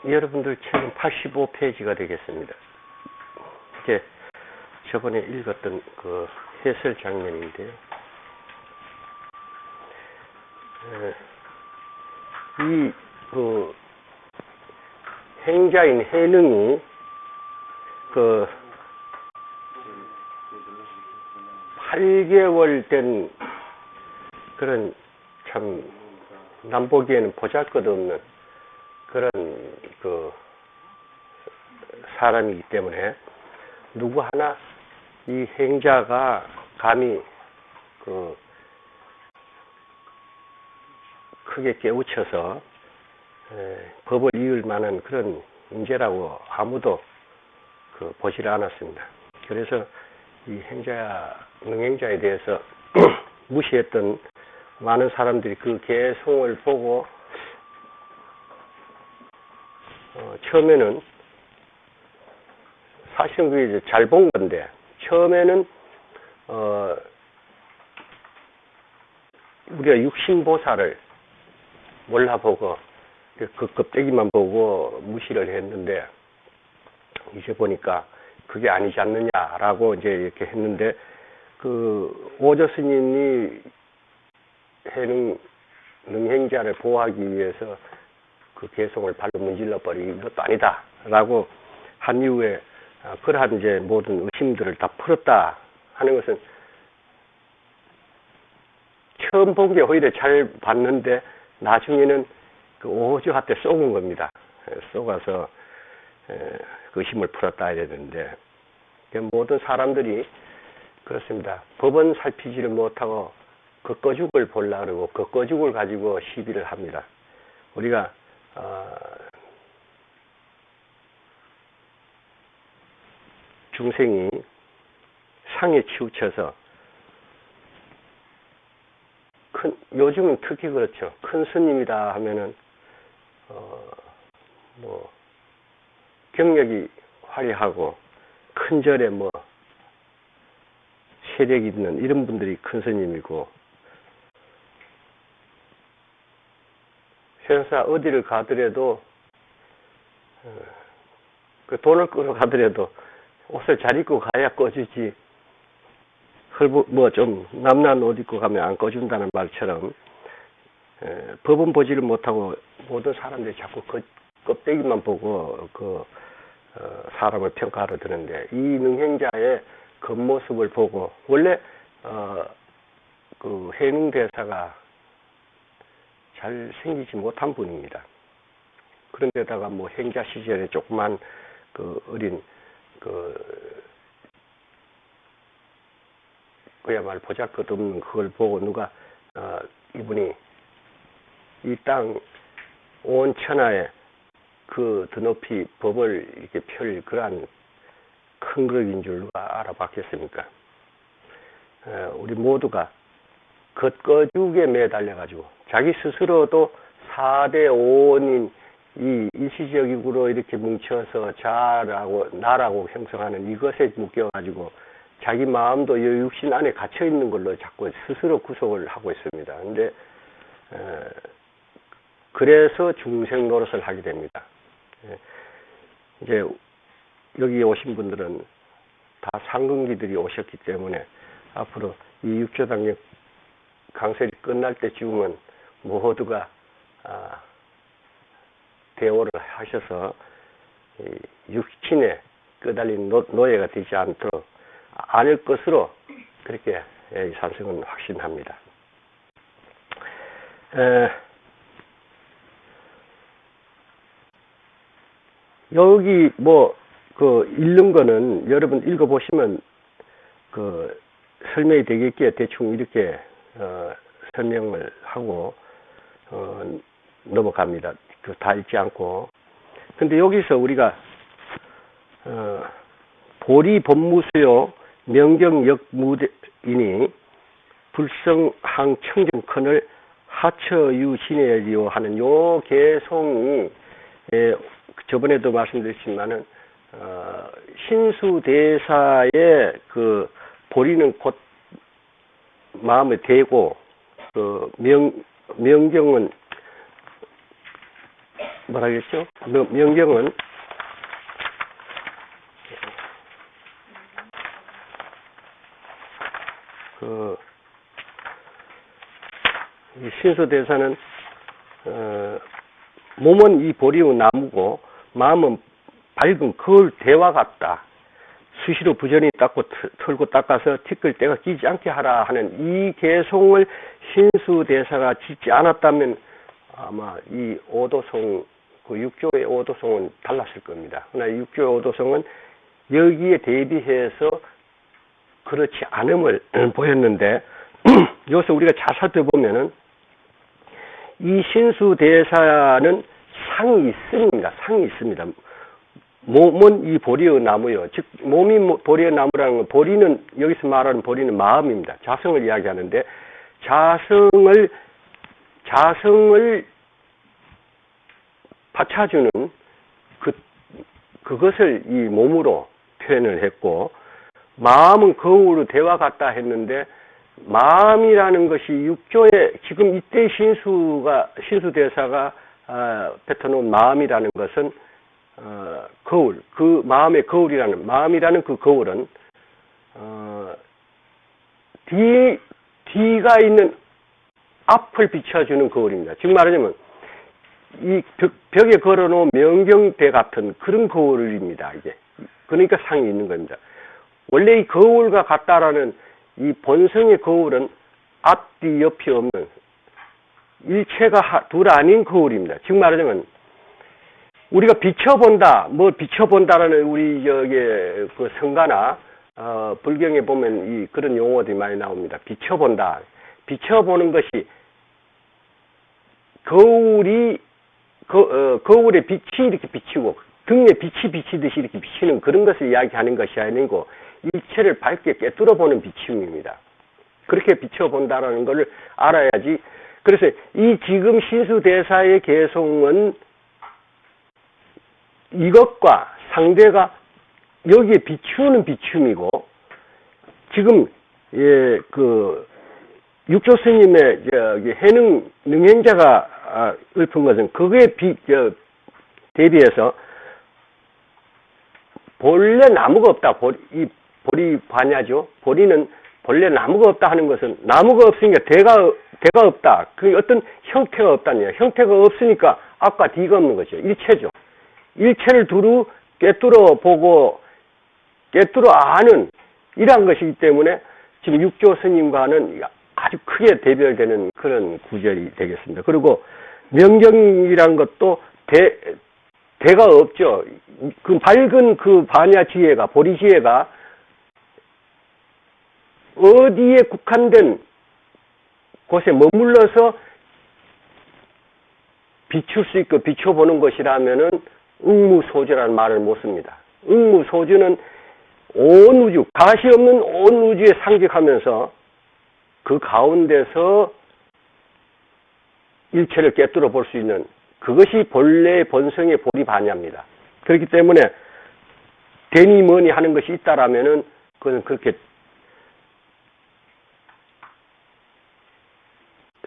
여러분들 책은 85페이지가 되겠습니다. 이게 저번에 읽었던 그 해설 장면인데요. 이 행자인 해능이 8개월 된 그런 참 남보기에는 보잘것없는 그런 사람이기 때문에 누구 하나 이 행자가 감히 크게 깨우쳐서 법을 이을 만한 그런 인재라고 아무도 보지를 않았습니다. 그래서 이 능행자에 대해서 무시했던 많은 사람들이 그 개성을 보고 처음에는 사실은 그게 잘 본 건데 처음에는 우리가 육신보살을 몰라보고 그 껍데기만 보고 무시를 했는데 이제 보니까 그게 아니지 않느냐라고 이제 이렇게 했는데 그 오조 스님이 능행자를 보호하기 위해서 그 개성을 발로 문질러 버리는 것도 아니다라고 한 이후에 그러한 이제 모든 의심들을 다 풀었다 하는 것은 처음 본 게 오히려 잘 봤는데 나중에는 그 오조한테 쏘은 겁니다. 쏘가서 의심을 풀었다 해야 되는데 모든 사람들이 그렇습니다. 법은 살피지를 못하고 겉거죽을 보려고 그러고 겉거죽을 가지고 시비를 합니다. 우리가 중생이 상에 치우쳐서 요즘은 특히 그렇죠. 큰 스님이다 하면은 경력이 화려하고 큰 절에 세력 있는 이런 분들이 큰 스님이고 세상사 어디를 가더라도 그 돈을 끌어 가더라도 옷을 잘 입고 가야 꺼주지 좀 남난 옷 입고 가면 안 꺼준다는 말처럼 법은 보지를 못하고 모든 사람들이 자꾸 껍데기만 보고 사람을 평가하러 드는데 이 능행자의 겉모습을 보고 원래 그 해능대사가 잘 생기지 못한 분입니다. 그런데다가 행자 시절에 조그만 어린 그야말로 보잘것없는 그걸 보고 누가 이분이 이 땅 온 천하에 그 드높이 법을 이렇게 펼 그러한 큰 그릇인 줄 누가 알아봤겠습니까? 우리 모두가 겉거죽에 매달려가지고 자기 스스로도 4대 5원인 이 일시적으로 이렇게 뭉쳐서 자라고 나라고 형성하는 이것에 묶여가지고 자기 마음도 이 육신 안에 갇혀 있는 걸로 자꾸 스스로 구속을 하고 있습니다. 근데 그래서 중생 노릇을 하게 됩니다. 이제 여기 오신 분들은 다 상근기들이 오셨기 때문에 앞으로 이 육조당력 강설이 끝날 때쯤은 모두가 대오를 하셔서 육신에 끄달린 노예가 되지 않도록 않을 것으로 그렇게 산성은 확신합니다. 여기 읽는 거는 여러분 읽어보시면 설명이 되겠기에 대충 이렇게 설명을 하고 넘어갑니다. 다 읽지 않고. 근데 여기서 우리가 보리 법무수요 명경역무이니 불성항 청정컨을 하처유신해리요 하는 요 개송이 저번에도 말씀드렸지만은 신수대사의 보리는 곧 마음에 대고 명경은 뭐라겠죠? 명경은 이 신수대사는 몸은 이 보리의 나무고 마음은 밝은 거울 대와 같다. 수시로 부전히 닦고 털고 닦아서 티끌 때가 끼지 않게 하라 하는 이 개송을 신수대사가 짓지 않았다면 아마 이 오도송, 그 육조의 오도송은 달랐을 겁니다. 그러나 육조의 오도송은 여기에 대비해서 그렇지 않음을 보였는데 여기서 우리가 자세히 보면은 이 신수대사는 상이 있습니다. 상이 있습니다. 몸은 이 보리의 나무요. 즉 몸이 보리의 나무라는 건 보리는 여기서 말하는 보리는 마음입니다. 자성을 이야기하는데 자성을 받쳐주는 그것을 이 몸으로 표현을 했고 마음은 거울의 대와 같다 했는데 마음이라는 것이 육조에 지금 이때 신수대사가 뱉어놓은 마음이라는 것은 거울, 그 마음의 거울이라는 마음이라는 그 거울은 뒤가 있는 앞을 비춰주는 거울입니다. 즉 말하자면 이 벽에 걸어놓은 명경대 같은 그런 거울입니다. 이게 그러니까 상이 있는 겁니다. 원래 이 거울과 같다라는 이 본성의 거울은 앞뒤 옆이 없는 일체가 둘 아닌 거울입니다. 즉 말하자면 우리가 비춰본다, 뭐 비춰본다라는 우리 그 성가나 불경에 보면 이 그런 용어들이 많이 나옵니다. 비춰본다. 비춰보는 것이 거울에 빛이 이렇게 비치고 등에 빛이 비치듯이 이렇게 비치는 그런 것을 이야기하는 것이 아니고 일체를 밝게 꿰뚫어 보는 비침입니다. 그렇게 비춰본다라는 것을 알아야지. 그래서 이 지금 신수대사의 개송은 이것과 상대가 여기에 비추는 비춤이고 지금 그 육조 스님의 능행자가 읊은 것은 그거에 대비해서 본래 나무가 없다. 보리 반야죠. 보리는 본래 나무가 없다 하는 것은 나무가 없으니까 대가 없다. 그 어떤 형태가 없다냐. 형태가 없으니까 앞과 뒤가 없는 거죠. 일체죠. 일체를 두루 꿰뚫어 보고 꿰뚫어 아는 이러한 것이기 때문에 지금 육조 스님과는 아주 크게 대별되는 그런 구절이 되겠습니다. 그리고 명경이란 것도 대가 없죠. 그 밝은 그 반야 지혜가 보리 지혜가 어디에 국한된 곳에 머물러서 비출 수 있고 비춰보는 것이라면은 응무소주라는 말을 못 씁니다. 응무소주는 온 우주, 가시 없는 온 우주에 상직하면서 그 가운데서 일체를 꿰뚫어 볼 수 있는 그것이 본래의 본성의 보리 반야입니다. 그렇기 때문에 되니 뭐니 하는 것이 있다라면은 그건 그렇게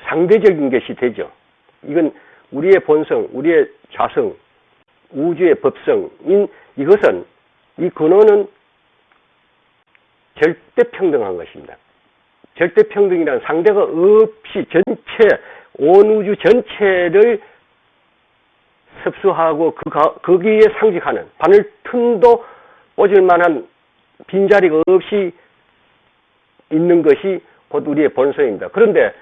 상대적인 것이 되죠. 이건 우리의 본성, 우리의 자성, 우주의 법성인 이것은 이 근원은 절대평등한 것입니다. 절대평등이란 상대가 없이 전체 온 우주 전체를 섭수하고 거기에 상직하는 바늘 틈도 꽂을 만한 빈자리가 없이 있는 것이 곧 우리의 본성입니다. 그런데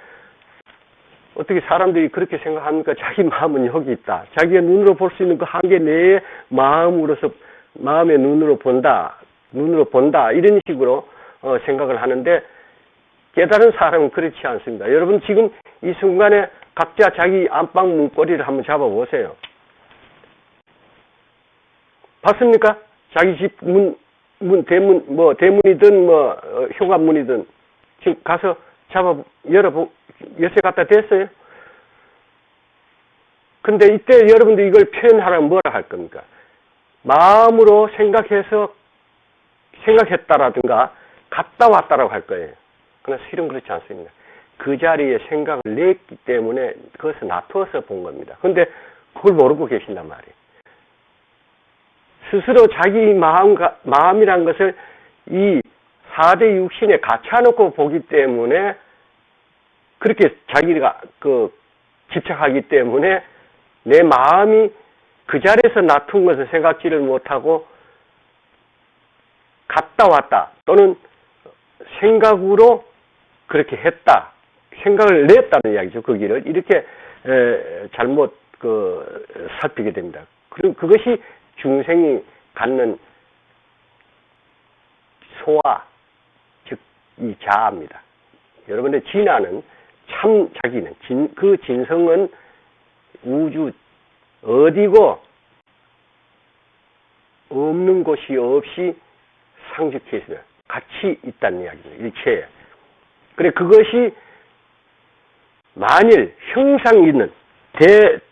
어떻게 사람들이 그렇게 생각합니까? 자기 마음은 여기 있다. 자기가 눈으로 볼 수 있는 그 한계 내에 마음으로서 마음의 눈으로 본다. 이런 식으로 생각을 하는데 깨달은 사람은 그렇지 않습니다. 여러분 지금 이 순간에 각자 자기 안방 문고리를 한번 잡아보세요. 봤습니까? 자기 집 대문이든 현관문이든 지금 가서 열쇠 갖다 댔어요. 근데 이때 여러분들 이걸 표현하라면 뭐라 할 겁니까? 마음으로 생각했다라든가 갔다 왔다라고 할 거예요. 그러나 실은 그렇지 않습니다. 그 자리에 생각을 냈기 때문에 그것을 놔두어서 본 겁니다. 근데 그걸 모르고 계신단 말이에요. 스스로 자기 마음이란 것을 이 4대 육신에 갇혀놓고 보기 때문에 그렇게 자기가 집착하기 때문에 내 마음이 그 자리에서 놔둔 것을 생각지를 못하고 갔다 왔다 또는 생각으로 그렇게 했다. 생각을 냈다는 이야기죠. 그 길을. 이렇게 잘못 살피게 됩니다. 그리고 그것이 중생이 갖는 소화, 즉 이 자아입니다. 여러분의 진화는 참 자기는 그 진성은 우주 어디고 없는 곳이 없이 상주해 있으며 같이 있다는 이야기입니다. 일체에. 그래 그것이 만일 형상 있는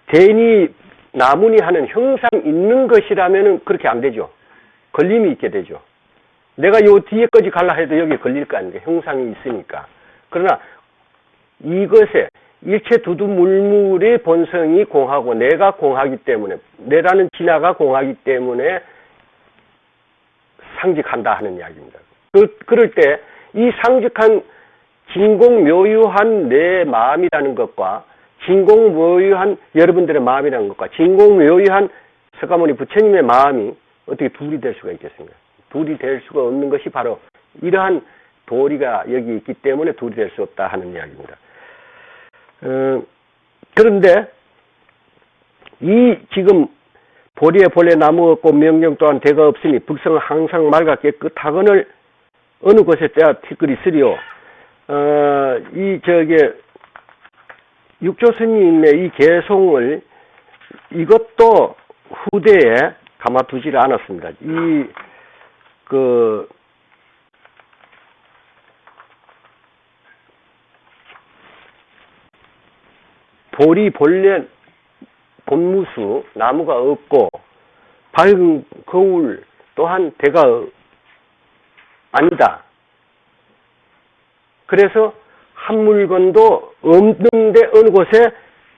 대니 나무니 하는 형상 있는 것이라면은 그렇게 안 되죠. 걸림이 있게 되죠. 내가 요 뒤에까지 갈라 해도 여기 걸릴 거 아닙니까? 형상이 있으니까. 그러나 이것에 일체 두두물물의 본성이 공하고 내가 공하기 때문에 내라는 진화가 공하기 때문에 상직한다 하는 이야기입니다. 그럴 때 이 상직한 진공묘유한 내 마음이라는 것과 진공묘유한 여러분들의 마음이라는 것과 진공묘유한 석가모니 부처님의 마음이 어떻게 둘이 될 수가 있겠습니까? 둘이 될 수가 없는 것이 바로 이러한 도리가 여기 있기 때문에 둘이 될 수 없다 하는 이야기입니다. 그런데 이 지금 보리에 본래 나무 없고 명령 또한 대가 없으니 북성은 항상 맑아 깨끗하거늘 어느 곳에 때야 티끌이 쓰리오. 육조스님의 이 개송을 이것도 후대에 가만두지를 않았습니다. 보리 본래 본무수 나무가 없고 밝은 거울 또한 대가 아니다. 그래서 한 물건도 없는데 어느 곳에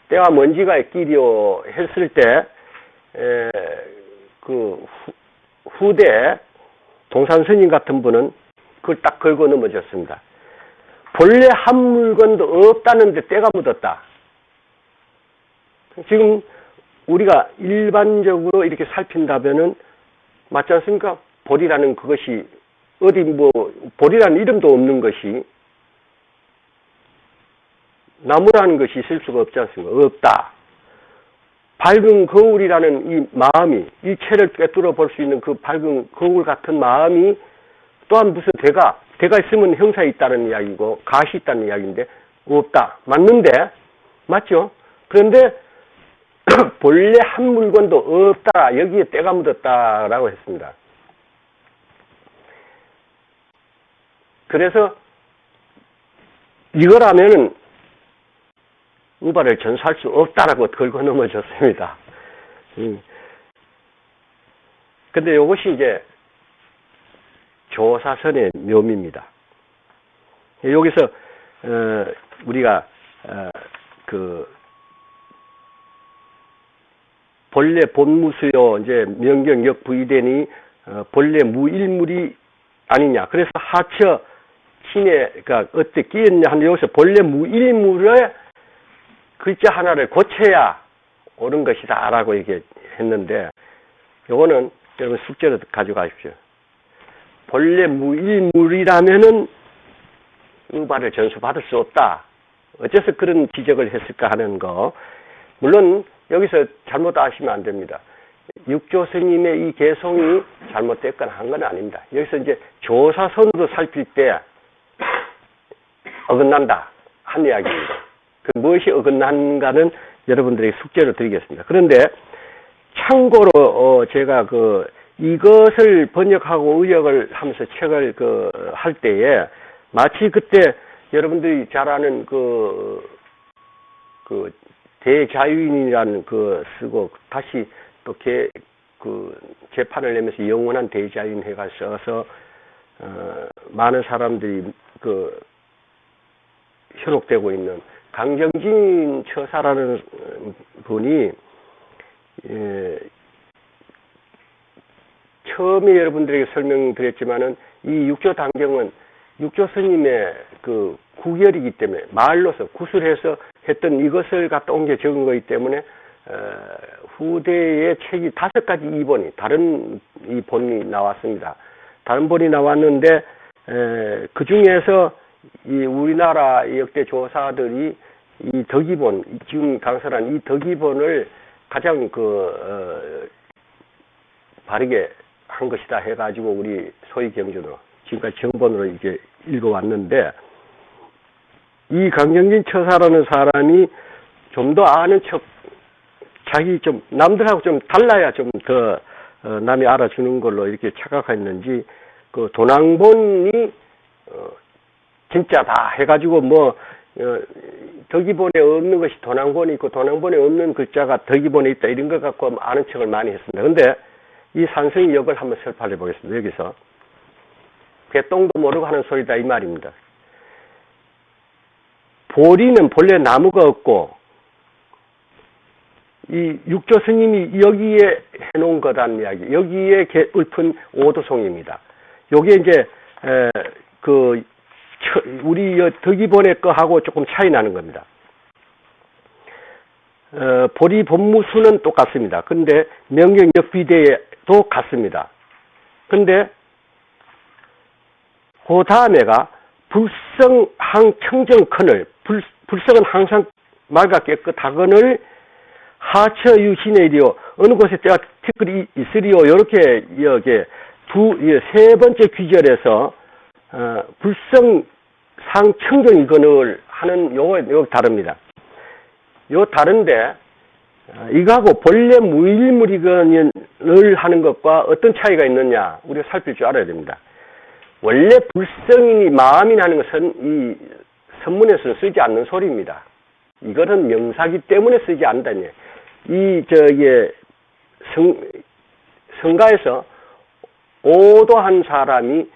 때와 먼지가 있기려 했을 때 후대 동산스님 같은 분은 그걸 딱 걸고 넘어졌습니다. 본래 한 물건도 없다는데 때가 묻었다. 지금 우리가 일반적으로 이렇게 살핀다면은 맞지 않습니까? 보리라는 그것이 보리라는 이름도 없는 것이 나무라는 것이 있을 수가 없지 않습니까? 없다. 밝은 거울이라는 이 마음이 일체를 꿰뚫어 볼 수 있는 그 밝은 거울 같은 마음이 또한 무슨 대가 있으면 형사 있다는 이야기고 가시 있다는 이야기인데 없다. 맞는데 맞죠? 그런데 본래 한 물건도 없다. 여기에 때가 묻었다라고 했습니다. 그래서 이거라면은 우발을 전수할 수 없다라고 걸고 넘어졌습니다. 근데 이것이 이제 조사선의 묘미입니다. 여기서 우리가 본래 본무수요 이제 명경역 부의되니 본래 무일물이 아니냐. 그래서 하처 친해가 어떻게 끼었냐 하는 여기서 본래 무일물의 글자 하나를 고쳐야 옳은 것이다 라고 얘기했는데 요거는 여러분 숙제로 가져가십시오. 본래 무일물이라면은 의발을 전수받을 수 없다. 어째서 그런 지적을 했을까 하는 거. 물론 여기서 잘못 아시면 안 됩니다. 육조 스님의 이 개송이 잘못됐거나 한 건 아닙니다. 여기서 이제 조사선으로 살필 때 어긋난다 한 이야기입니다. 그 무엇이 어긋난가는 여러분들에게 숙제로 드리겠습니다. 그런데 참고로 제가 이것을 번역하고 의역을 하면서 책을 할 때에 마치 그때 여러분들이 잘 아는 대자유인이라는 쓰고 다시 또 개판을 내면서 영원한 대자유인 해가 써서 많은 사람들이 현혹되고 있는 강정진 처사라는 분이 예, 처음에 여러분들에게 설명드렸지만은 이 육조 단경은 육조 스님의 그 구결이기 때문에 말로서 구술해서 했던 이것을 갖다 옮겨 적은 거기 때문에 후대의 책이 5가지 이본이 다른 이 본이 나왔습니다. 다른 본이 나왔는데 그 중에서 이 우리나라 역대 조사들이 이 덕이본 지금 강설한 이 덕이본을 가장 바르게 한 것이다 해가지고 우리 소위 경전으로 지금까지 정본으로 이제 읽어왔는데 이 강경진 처사라는 사람이 좀 더 아는 척 자기 좀 남들하고 좀 달라야 좀 더 남이 알아주는 걸로 이렇게 착각했는지 그 도낭본이 진짜다 해가지고 뭐 덕이본에 없는 것이 도낭본에 있고 도낭본에 없는 글자가 덕이본에 있다 이런 것 갖고 아는 척을 많이 했습니다. 근데 이 산성의 역을 한번 설파해 보겠습니다. 여기서 개똥도 모르고 하는 소리다 이 말입니다. 보리는 본래 나무가 없고 이 육조 스님이 여기에 해놓은 거란 이야기. 여기에 읊은 오도송입니다. 요게 이제 우리 덕이본의 거하고 조금 차이 나는 겁니다. 보리 본무수는 똑같습니다. 근데 명경 역비대도 같습니다. 근데 그 다음에가 불성항 청정컨을 불성은 항상 맑아 깨끗하거늘 하처유신의리요 어느 곳에 때가 티끌이 있으리요 이렇게 여기 세 번째 귀절에서 불성상 청정이거늘 하는 요거 다릅니다. 요 다른데 이거하고 본래 무일물이건을 하는 것과 어떤 차이가 있느냐 우리가 살필 줄 알아야 됩니다. 원래 불성이니 마음이니 하는 것은 이 선문에서는 쓰지 않는 소리입니다. 이거는 명사기 때문에 쓰지 않다니. 성가에서 오도한 사람이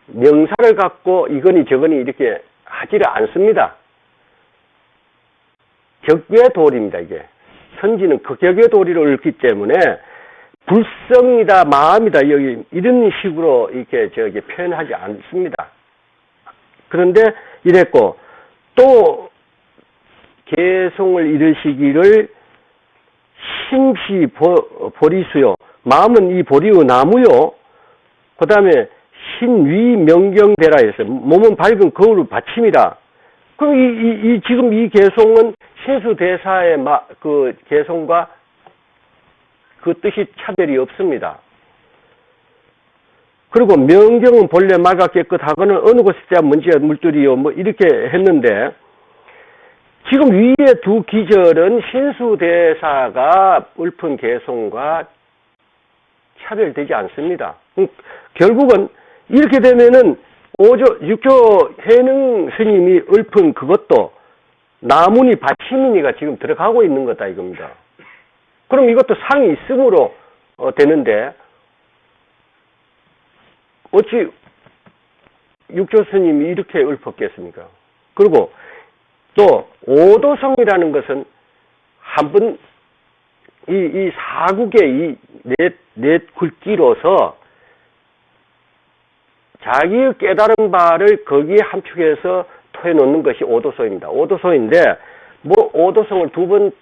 명사를 갖고 이거니 저거니 이렇게 하지를 않습니다. 격외도리입니다, 이게. 선지는 그 격외도리를 읊기 때문에 불성이다, 마음이다, 여기, 이런 식으로 이렇게 표현하지 않습니다. 그런데 이랬고, 또, 개송을 이르시기를 심시 보리수요. 마음은 이 보리의 나무요. 그 다음에 신위 명경대라 했어요. 몸은 밝은 거울을 받침이라. 그럼 지금 이 개송은 신수대사의 그 개송과 그 뜻이 차별이 없습니다. 그리고 명경은 본래 맑아 깨끗하거는 어느 곳에 대한 먼지와 물들이요. 뭐 이렇게 했는데 지금 위에 두 기절은 신수대사가 읊은 개송과 차별되지 않습니다. 결국은 이렇게 되면은 육조 해능 스님이 읊은 그것도 나무니 받침이니가 지금 들어가고 있는 거다 이겁니다. 그럼 이것도 상이 있음으로 되는데 어찌 육조 스님이 이렇게 읊었겠습니까? 그리고 또 오도성이라는 것은 한번 이 사국의 이 넷 글귀로서 자기의 깨달은 바를 거기에 함축해서 토해 놓는 것이 오도성입니다. 오도성인데 뭐 오도성을 두 번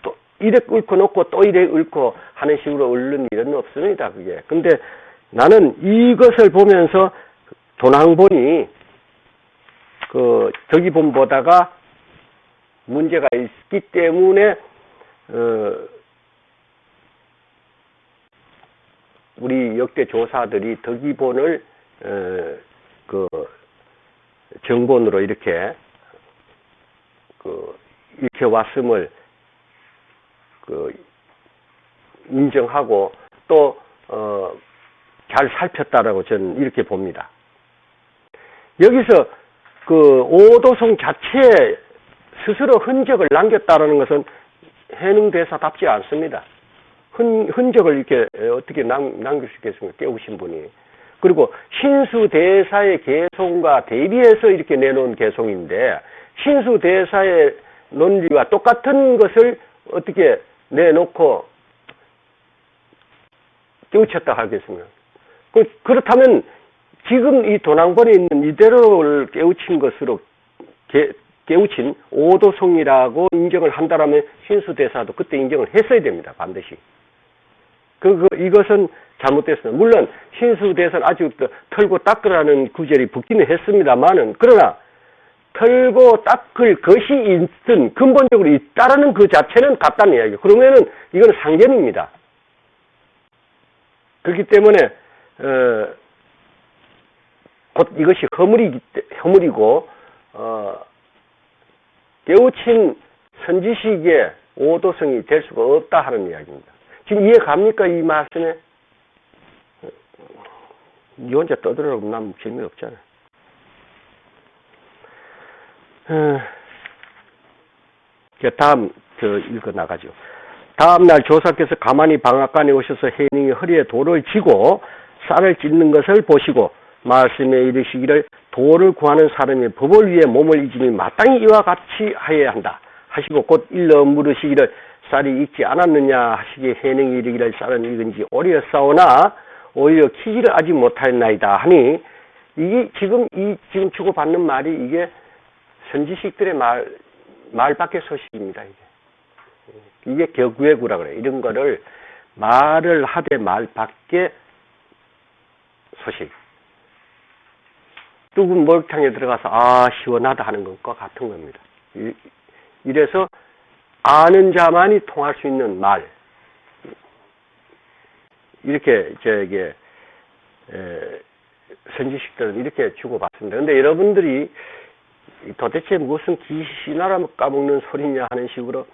또 이래 읊고 놓고 또 이래 읊고 하는 식으로 읊는 일은 없습니다. 그게. 근데 나는 이것을 보면서 도낭본이 그 덕이본보다가 문제가 있기 때문에 우리 역대 조사들이 덕이본을 그 정본으로 이렇게 이렇게 왔음을 인정하고 또 잘 살폈다라고 저는 이렇게 봅니다. 여기서 그 오도성 자체에 스스로 흔적을 남겼다라는 것은 해능대사답지 않습니다. 흔적을 이렇게 어떻게 남길 수 있겠습니까? 깨우신 분이. 그리고 신수대사의 개송과 대비해서 이렇게 내놓은 개송인데 신수대사의 논리와 똑같은 것을 어떻게 내놓고 깨우쳤다 하겠습니다. 그렇다면 지금 이 도낭번에 있는 이대로를 깨우친 것으로 깨우친 오도성이라고 인정을 한다라면 신수대사도 그때 인정을 했어야 됩니다. 반드시. 이것은 잘못됐습니다. 물론 신수대사는 아주 털고 닦으라는 구절이 붙기는 했습니다만은, 그러나 털고 닦을 것이 있든 근본적으로 있다라는 그 자체는 같다는 이야기예요. 그러면은 이건 상견입니다. 그렇기 때문에 곧 이것이 허물이고 깨우친 선지식의 오도성이 될 수가 없다 하는 이야기입니다. 지금 이해 갑니까? 이 말씀에? 니 혼자 떠들어도 난 재미없잖아. 다음 읽어 나가죠. 다음날 조사께서 가만히 방앗간에 오셔서 해닝이 허리에 돌을 쥐고 쌀을 찢는 것을 보시고 말씀에 이르시기를 돌을 구하는 사람이 법을 위해 몸을 잊으니 마땅히 이와 같이 하여야 한다 하시고 곧 일러 물으시기를 쌀이 익지 않았느냐 하시기에 해닝이 이르기를 쌀은 익은지 오리였사오나 오히려 키지를 아직 못하였나이다 하니 이게 지금 주고받는 말이 이게 선지식들의 말밖의 소식입니다. 이게 격외구라 그래요. 이런 거를 말을 하되 말밖의 소식. 뜨거운 목욕탕에 들어가서 시원하다 하는 것과 같은 겁니다. 이래서 아는 자만이 통할 수 있는 말. 이렇게 선지식들은 이렇게 주고받습니다. 근데 여러분들이 도대체 무슨 귀신하라 까먹는 소리냐 하는 식으로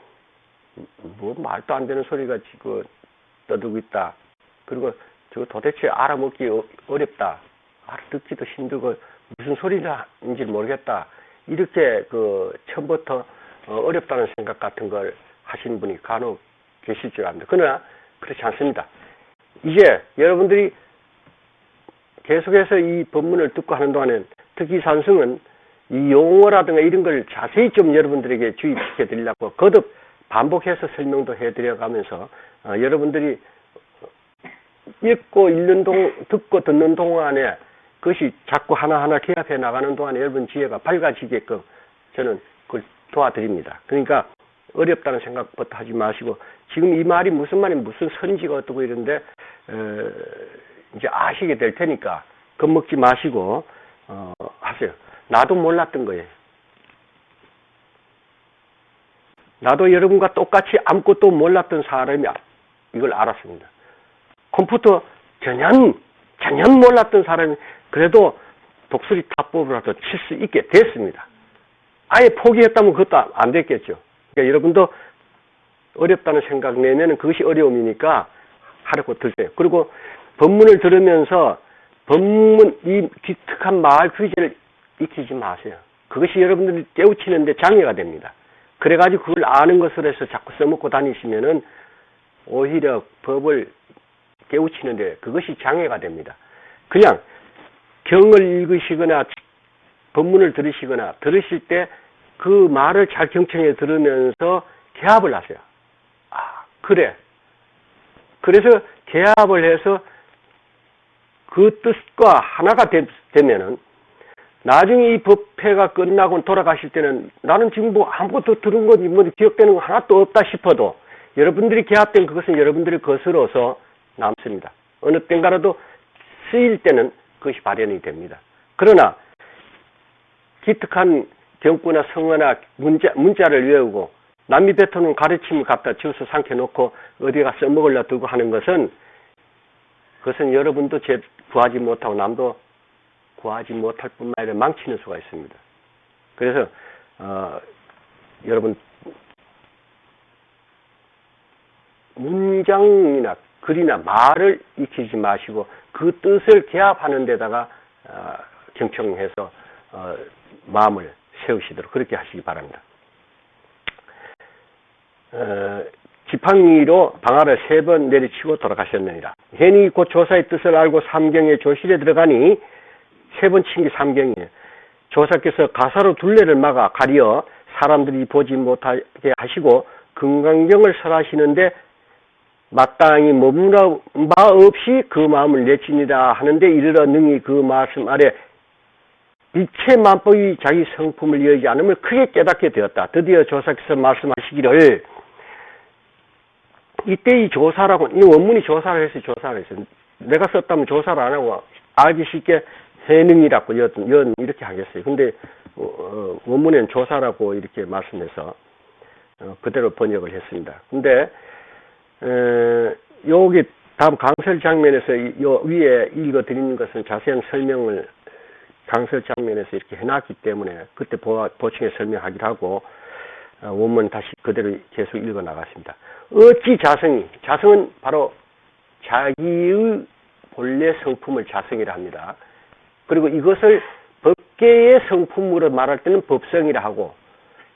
뭐 말도 안 되는 소리가 지금 떠들고 있다. 그리고 저거 도대체 알아먹기 어렵다. 알아듣기도 힘들고 무슨 소리인지 모르겠다. 이렇게 처음부터 어렵다는 생각 같은 걸 하시는 분이 간혹 계실 줄 압니다. 그러나 그렇지 않습니다. 이제 여러분들이 계속해서 이 법문을 듣고 하는 동안엔 특히 산승은 이 용어라든가 이런 걸 자세히 좀 여러분들에게 주입시켜 드리려고 거듭 반복해서 설명도 해드려 가면서 여러분들이 읽고 듣고 듣는 동안에 그것이 자꾸 하나하나 개합해 나가는 동안에 여러분 지혜가 밝아지게끔 저는 그걸 도와드립니다. 그러니까 어렵다는 생각부터 하지 마시고 지금 이 말이 무슨 말이 무슨 선지가 어떻고 이런데 이제 아시게 될 테니까 겁먹지 마시고 하세요. 나도 몰랐던 거예요. 나도 여러분과 똑같이 아무것도 몰랐던 사람이 이걸 알았습니다. 컴퓨터 전혀 몰랐던 사람이 그래도 독수리 타법이라도 칠 수 있게 됐습니다. 아예 포기했다면 그것도 안 됐겠죠. 그러니까 여러분도 어렵다는 생각 내면은 그것이 어려움이니까 하려고 들세요. 그리고 법문을 들으면서 이 기특한 마을 귀재를 익히지 마세요. 그것이 여러분들이 깨우치는데 장애가 됩니다. 그래가지고 그걸 아는 것으로 해서 자꾸 써먹고 다니시면은 오히려 법을 깨우치는데 그것이 장애가 됩니다. 그냥 경을 읽으시거나 법문을 들으시거나 들으실 때 그 말을 잘 경청해 들으면서 개합을 하세요. 그래. 그래서 개합을 해서 그 뜻과 하나가 되면은 나중에 이 법회가 끝나고 돌아가실 때는 나는 지금 뭐 아무것도 들은 건지 뭐 기억되는 거 하나도 없다 싶어도 여러분들이 개합된 그것은 여러분들의 것으로서 남습니다. 어느 땐가라도 쓰일 때는 그것이 발현이 됩니다. 그러나 기특한 경구나 성어나 문자를 외우고 남이 뱉어놓은 가르침을 갖다 지어서 삼켜놓고 어디가 써먹으려 두고 하는 것은 그것은 여러분도 구하지 못하고 남도 구하지 못할 뿐만 아니라 망치는 수가 있습니다. 그래서 여러분 문장이나 글이나 말을 익히지 마시고 그 뜻을 개합하는 데다가 경청해서 마음을 세우시도록 그렇게 하시기 바랍니다. 지팡이로 방아를 3번 내리치고 돌아가셨느니라. 해니 곧 조사의 뜻을 알고 삼경의 조실에 들어가니 3번 친 게 삼경이에요. 조사께서 가사로 둘레를 막아 가리어 사람들이 보지 못하게 하시고 금강경을 설하시는데 마땅히 머무라 바 없이 그 마음을 내치니라 하는데 이르러 능히 그 말씀 아래 빛의 만법이 자기 성품을 여의지 않음을 크게 깨닫게 되었다. 드디어 조사께서 말씀하시기를 이때 이 조사라고 이 원문이 조사를 해서 조사를 했어요. 내가 썼다면 조사를 안 하고 알기 쉽게 해능이라고 이렇게 하겠어요. 근데 원문에는 조사라고 이렇게 말씀해서 그대로 번역을 했습니다. 근데 여기 다음 강설 장면에서 요 위에 읽어드리는 것은 자세한 설명을 강설 장면에서 이렇게 해놨기 때문에 그때 보충해 설명하기로 하고 원문 다시 그대로 계속 읽어 나갔습니다. 어찌 자성은 바로 자기의 본래 성품을 자성이라 합니다. 그리고 이것을 법계의 성품으로 말할 때는 법성이라 하고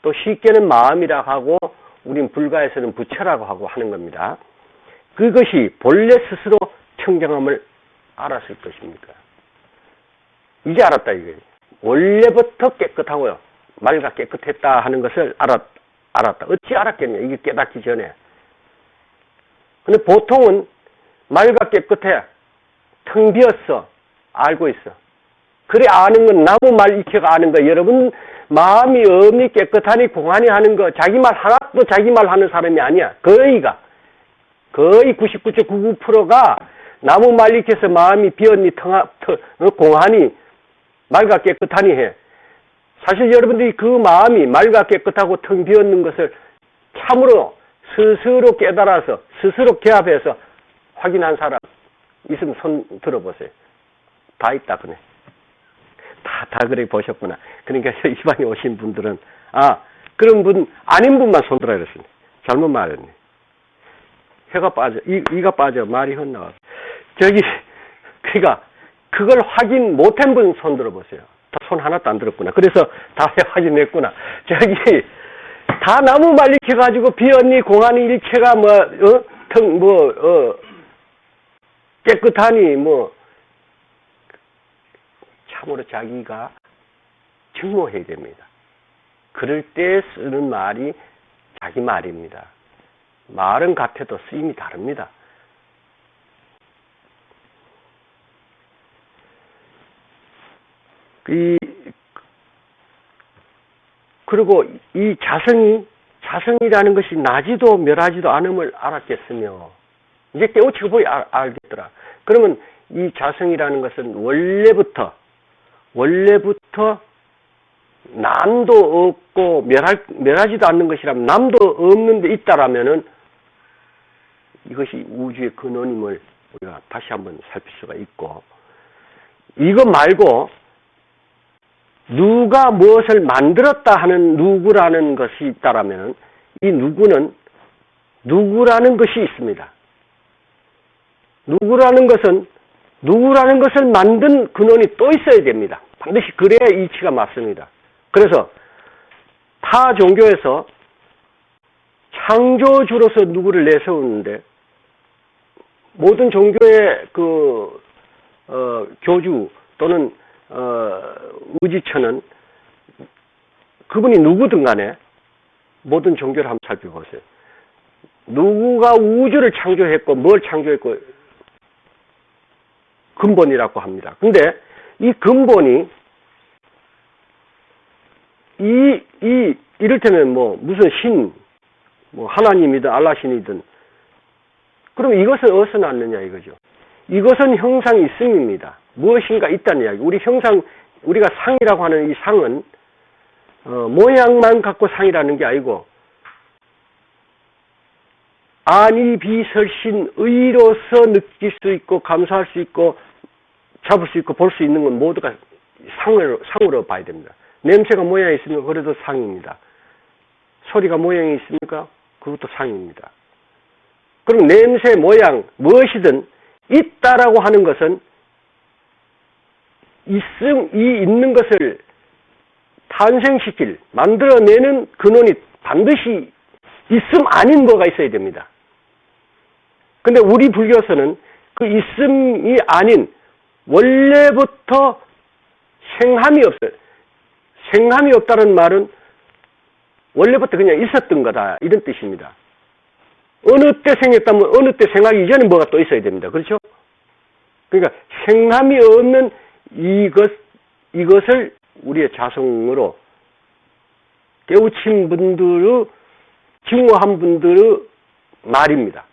또 쉽게는 마음이라 하고 우린 불가에서는 부처라고 하고 하는 겁니다. 그것이 본래 스스로 청정함을 알았을 것입니까? 이제 알았다 이거예요. 원래부터 깨끗하고요. 맑아 깨끗했다 하는 것을 알았다. 어찌 알았겠냐? 이게 깨닫기 전에. 근데 보통은 맑아 깨끗해. 텅 비었어. 알고 있어. 그래 아는 건 나무 말 익혀가 아는 거. 여러분 마음이 엄히 깨끗하니 공하니 하는 거 자기 말 하나도 자기 말 하는 사람이 아니야. 거의 99.99%가 나무 말 익혀서 마음이 비었니 공하니 맑아 깨끗하니 해. 사실 여러분들이 그 마음이 맑아 깨끗하고 텅 비었는 것을 참으로 스스로 깨달아서 스스로 개합해서 확인한 사람 있으면 손 들어보세요. 다 있다 그네. 다 그래 보셨구나. 그러니까 이방에 오신 분들은 그런 분 아닌 분만 손 들어 그랬습니다. 잘못 말했네. 혀가 빠져 이가 빠져 말이 헛나와. 그러니까 그걸 확인 못한 분 손 들어보세요. 다 손 하나도 안 들었구나. 그래서 다 확인했구나. 다 나무 말리켜가지고 비언니 공안이 일체가 깨끗하니 참으로 자기가 증오해야 됩니다. 그럴 때 쓰는 말이 자기 말입니다. 말은 같아도 쓰임이 다릅니다. 그리고 이 자성이라는 것이 나지도 멸하지도 않음을 알았겠으며 이제 깨우치고 보이 알겠더라. 그러면 이 자성이라는 것은 원래부터 남도 없고 멸하지도 않는 것이라면 남도 없는데 있다라면은 이것이 우주의 근원임을 우리가 다시 한번 살필 수가 있고 이거 말고 누가 무엇을 만들었다 하는 누구라는 것이 있다라면 이 누구는 누구라는 것이 있습니다. 누구라는 것을 만든 근원이 또 있어야 됩니다. 반드시 그래야 이치가 맞습니다. 그래서 타 종교에서 창조주로서 누구를 내세우는데 모든 종교의 교주 또는 의지처는 그분이 누구든 간에 모든 종교를 한번 살펴보세요. 누구가 우주를 창조했고 뭘 창조했고 근본이라고 합니다. 근데 이 근본이 이를테면 무슨 신, 하나님이든 알라신이든 그럼 이것은 어디서 났느냐 이거죠. 이것은 형상이 있음입니다. 무엇인가 있다는 이야기. 우리가 상이라고 하는 이 상은 모양만 갖고 상이라는 게 아니고 아니 비설신 의로서 느낄 수 있고 감수할 수 있고 잡을 수 있고 볼 수 있는 건 모두가 상으로 봐야 됩니다. 냄새가 모양이 있으면 그래도 상입니다. 소리가 모양이 있습니까? 그것도 상입니다. 그럼 냄새, 모양 무엇이든 있다라고 하는 것은 이 있는 것을 탄생시킬 만들어내는 근원이 반드시 있음 아닌 거가 있어야 됩니다. 근데 우리 불교에서는 그 있음이 아닌 원래부터 생함이 없어요. 생함이 없다는 말은 원래부터 그냥 있었던 거다 이런 뜻입니다. 어느 때 생겼다면 어느 때 생하기 이전에 뭐가 또 있어야 됩니다. 그렇죠? 그러니까 생함이 없는 이것을 우리의 자성으로 깨우친 분들의, 증오한 분들의 말입니다.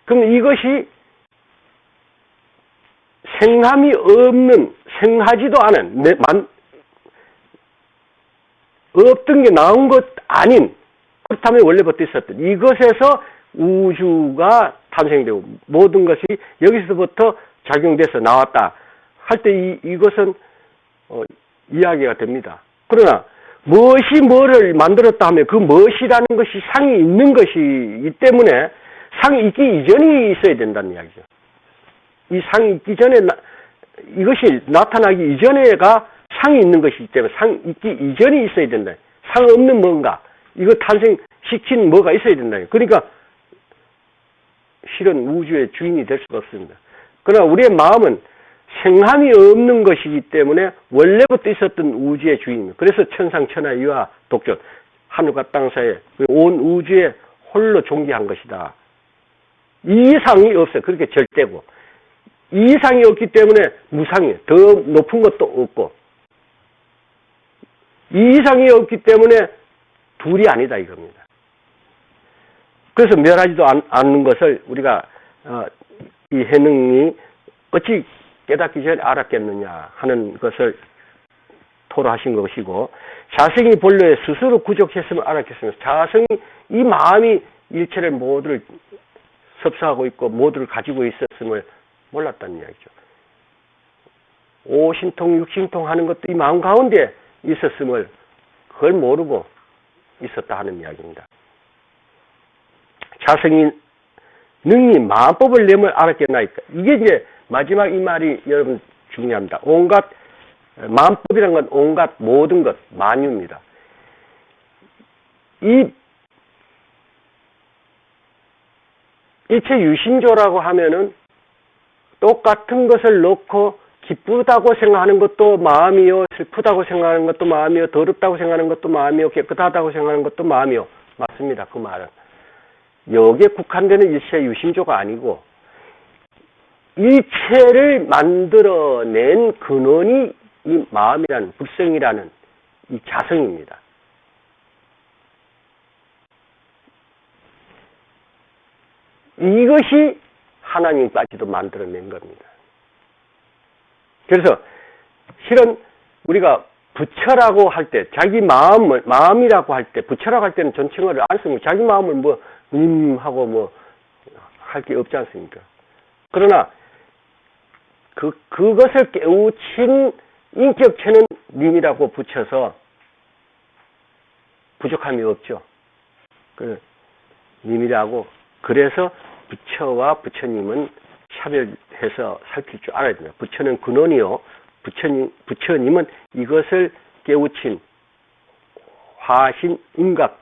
그럼 이것이 생함이 없는, 생하지도 않은, 없던 게 나온 것 아닌, 그렇다면 원래부터 있었던 이것에서 우주가 탄생되고 모든 것이 여기서부터 작용돼서 나왔다 할 때 이것은 이야기가 됩니다. 그러나 무엇이 뭐를 만들었다 하면 그 무엇이라는 것이 상이 있는 것이기 때문에 상이 있기 이전이 있어야 된다는 이야기죠. 이 상이 있기 전에 이것이 나타나기 이전에가 상이 있는 것이기 때문에 상 있기 이전이 있어야 된다. 상 없는 뭔가 이거 탄생시킨 뭐가 있어야 된다. 그러니까 실은 우주의 주인이 될 수가 없습니다. 그러나 우리의 마음은 생함이 없는 것이기 때문에 원래부터 있었던 우주의 주인입니다. 그래서 천상천하 유아 독존, 하늘과 땅 사이에 온 우주에 홀로 존귀한 것이다. 이상이 없어요. 그렇게 절대고. 이상이 없기 때문에 무상이에요. 더 높은 것도 없고. 이상이 없기 때문에 둘이 아니다 이겁니다. 그래서 멸하지도 않는 것을 우리가 이 해능이 어찌 깨닫기 전에 알았겠느냐 하는 것을 토로하신 것이고, 자성이 본래에 스스로 구족했으면 알았겠습니다. 자성이 이 마음이 일체를 모두를 섭사하고 있고 모두를 가지고 있었음을 몰랐다는 이야기죠. 오신통 육신통 하는 것도 이 마음 가운데 있었음을 그걸 모르고 있었다 하는 이야기입니다. 자성이 능히 마음법을 내면 알았겠나이까. 이게 이제 마지막 이 말이 여러분 중요합니다. 온갖 마음법이란 건 온갖 모든 것 만유입니다. 이 일체 유심조라고 하면은 똑같은 것을 놓고 기쁘다고 생각하는 것도 마음이요, 슬프다고 생각하는 것도 마음이요, 더럽다고 생각하는 것도 마음이요, 깨끗하다고 생각하는 것도 마음이요. 맞습니다. 그 말은. 여기에 국한되는 일체 유심조가 아니고 일체를 만들어낸 근원이 이 마음이라는, 불성이라는 이 자성입니다. 이것이 하나님까지도 만들어낸 겁니다. 그래서 실은 우리가 부처라고 할 때, 자기 마음이라고 할 때, 부처라고 할 때는 존칭어를 안 씁니다. 자기 마음을 뭐, 하고 뭐, 할 게 없지 않습니까? 그러나, 그것을 깨우친 인격체는 님이라고 붙여서 부족함이 없죠. 님이라고. 그래서 부처와 부처님은 차별해서 살필 줄 알아야 됩니다. 부처는 근원이요. 부처님은 이것을 깨우친 화신 인각인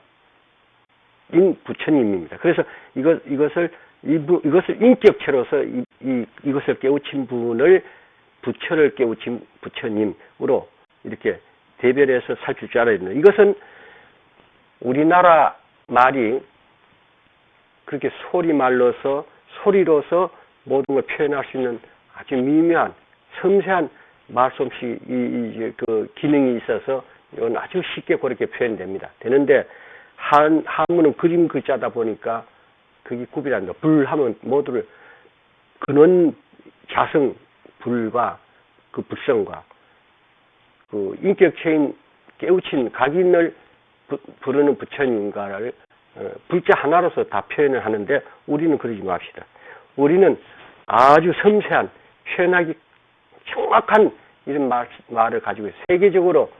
부처님입니다. 그래서 이것을 인격체로서 이것을 깨우친 분을 부처를 깨우친 부처님으로 이렇게 대별해서 살필 줄 알아야 됩니다. 이것은 우리나라 말이 그렇게 소리로서 모든 걸 표현할 수 있는 아주 미묘한, 섬세한 말솜씨, 그 기능이 있어서 이건 아주 쉽게 그렇게 표현됩니다. 되는데, 한문은 그림 글자다 보니까 그게 구별이 안 돼요. 불하면 모두를, 근원, 자성, 불과 그 불성과 그 인격체인 깨우친 각인을 부르는 부처님과를 불자 하나로서 다 표현을 하는데 우리는 그러지 맙시다. 우리는 아주 섬세한, 표현하기 정확한 이런 말을 가지고 있어요. 세계적으로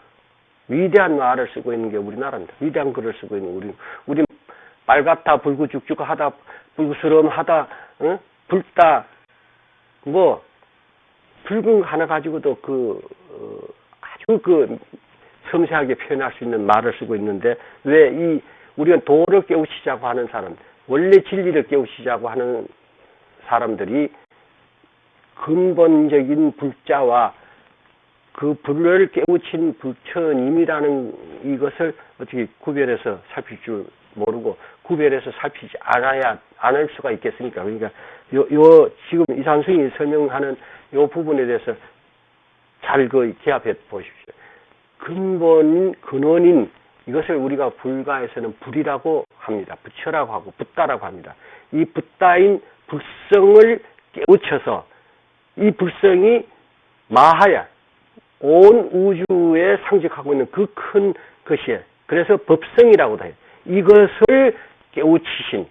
위대한 말을 쓰고 있는 게 우리나라입니다. 위대한 글을 쓰고 있는 우리 빨갛다, 불구죽죽하다, 불구스러움하다, 붉다, 뭐 붉은 거 하나 가지고도 아주 섬세하게 표현할 수 있는 말을 쓰고 있는데 왜 우리가 도를 깨우치자고 하는 사람, 원래 진리를 깨우치자고 하는 사람들이 근본적인 불자와 그 불을 깨우친 부처님이라는 이것을 어떻게 구별해서 살필 줄 모르고 구별해서 살피지 않을 수가 있겠습니까? 그러니까 지금 이산승이 설명하는 요 부분에 대해서 잘 기합해 보십시오. 근원인 이것을 우리가 불가에서는 불이라고 합니다. 부처라고 하고 붓다라고 합니다. 이 붓다인 불성을 깨우쳐서 이 불성이 마하야 온 우주에 상징하고 있는 그 큰 것이에요. 그래서 법성이라고도 해요. 이것을 깨우치신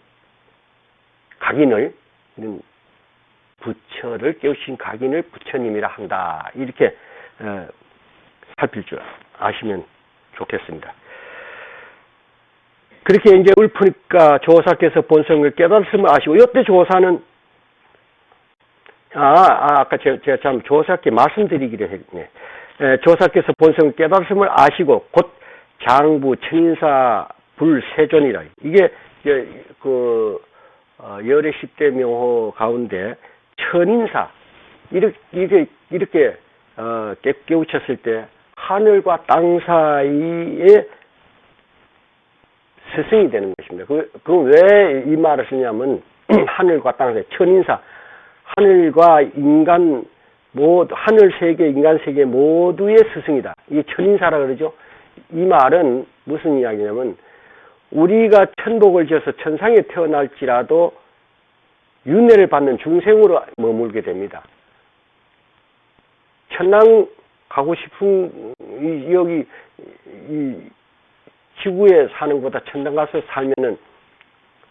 각인을 부처를 깨우친 각인을 부처님이라 한다. 이렇게 살필 줄 아시면 좋겠습니다. 그렇게 이제 읊으니까 조사께서 본성을 깨달음을 아시고, 이때 조사는 아까 제가 참 조사께 말씀드리기로 했네. 조사께서 본성을 깨달음을 아시고 곧 장부 천인사 불세존이라. 이게 열의 10대 묘호 가운데 천인사 이렇게 깨우쳤을 때 하늘과 땅 사이에 스승이 되는 것입니다. 그건 왜 이 말을 쓰냐면 하늘과 땅 사이 천인사 하늘과 인간 하늘 세계 인간 세계 모두의 스승이다. 이게 천인사라 그러죠. 이 말은 무슨 이야기냐면 우리가 천복을 지어서 천상에 태어날지라도 윤회를 받는 중생으로 머물게 됩니다. 천당 가고 싶은 여기 이 지구에 사는 것보다 천당 가서 살면은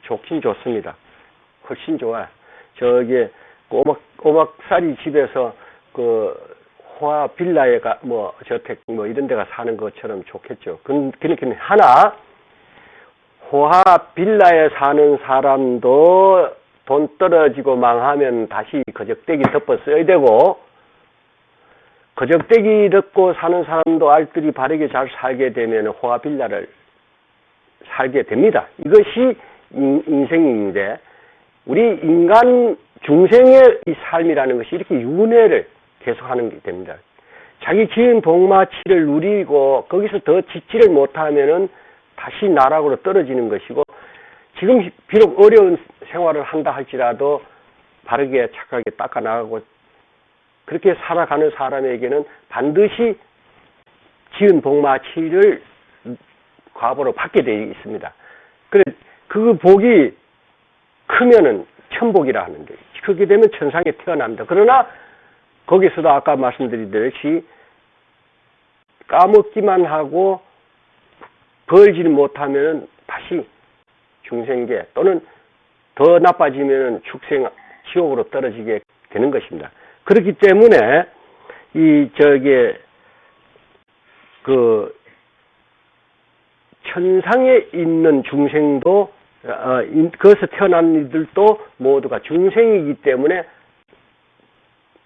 좋긴 좋습니다. 훨씬 좋아요. 저기 꼬막살이 집에서 호화 빌라에 저택 이런 데가 사는 것처럼 좋겠죠. 그렇긴 하나 호화 빌라에 사는 사람도 돈 떨어지고 망하면 다시 거적대기 덮어 써야 되고, 거적대기 덮고 사는 사람도 알뜰히 바르게 잘 살게 되면 호화 빌라를 살게 됩니다. 이것이 인생인데, 우리 인간 중생의 이 삶이라는 것이 이렇게 윤회를 계속하는 게 됩니다. 자기 지은 복마치를 누리고 거기서 더 짓지를 못하면은 다시 나락으로 떨어지는 것이고, 지금 비록 어려운 생활을 한다 할지라도 바르게 착하게 닦아나가고 그렇게 살아가는 사람에게는 반드시 지은 복마치를 과보로 받게 되어 있습니다. 그 복이 크면은 천복이라 하는데, 크게 되면 천상에 태어납니다. 그러나 거기서도 아까 말씀드리듯이 까먹기만 하고 벌지를 못하면 다시 중생계 또는 더 나빠지면 축생 지옥으로 떨어지게 되는 것입니다. 그렇기 때문에 천상에 있는 중생도 거기서 태어난 이들도 모두가 중생이기 때문에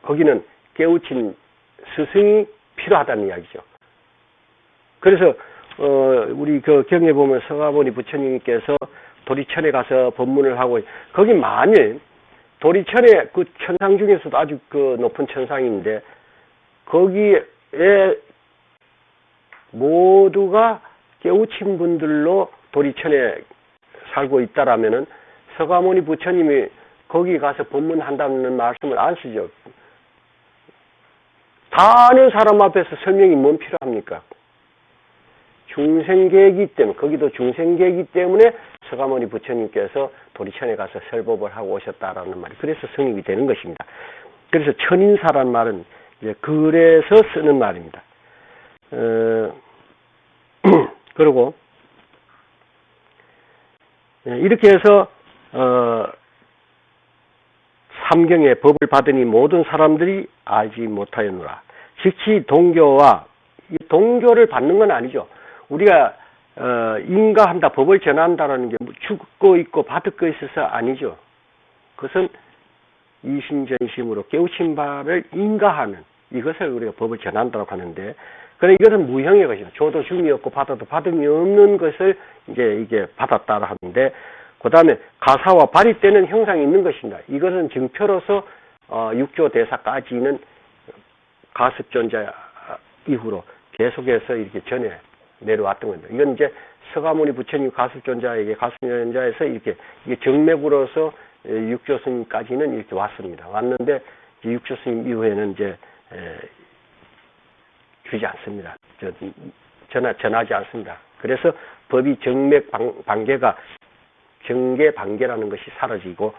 거기는 깨우친 스승이 필요하다는 이야기죠. 그래서 우리 경에 보면 서가모니 부처님께서 도리천에 가서 법문을 하고, 거기 만일 도리천에 그 천상 중에서도 아주 높은 천상인데 거기에 모두가 깨우친 분들로 도리천에 살고 있다라면은 서가모니 부처님이 거기 가서 법문한다는 말씀을 안 쓰죠. 다 아는 사람 앞에서 설명이 뭔 필요합니까? 중생계이기 때문에, 거기도 중생계이기 때문에 서가모니 부처님께서 도리천에 가서 설법을 하고 오셨다라는 말이 그래서 성립이 되는 것입니다. 그래서 천인사라는 말은 이제 그래서 쓰는 말입니다. 그리고 이렇게 해서 삼경의 법을 받으니 모든 사람들이 알지 못하였노라. 즉시 동교와, 동교를 받는 건 아니죠. 우리가 인가한다, 법을 전한다라는 게 죽고 있고 받을 거 있어서 아니죠. 그것은 이심전심으로 깨우친 바를 인가하는, 이것을 우리가 법을 전한다고 하는데, 그래 이것은 무형의 것이죠. 줘도 줌이 없고 받아도 받음이 없는 것을 이게 받았다라 하는데, 그 다음에 가사와 발이 때는 형상이 있는 것입니다. 이것은 증표로서 6조 대사까지는 가습존자 이후로 계속해서 이렇게 전해 내려왔던 겁니다. 이건 이제 서가모니 부처님 가수존자에서 이렇게 이게 정맥으로서 육조스님까지는 이렇게 왔습니다. 왔는데 육조스님 이후에는 이제 주지 않습니다. 전하지 않습니다. 그래서 법이 정맥 반계가 경계 반계라는 것이 사라지고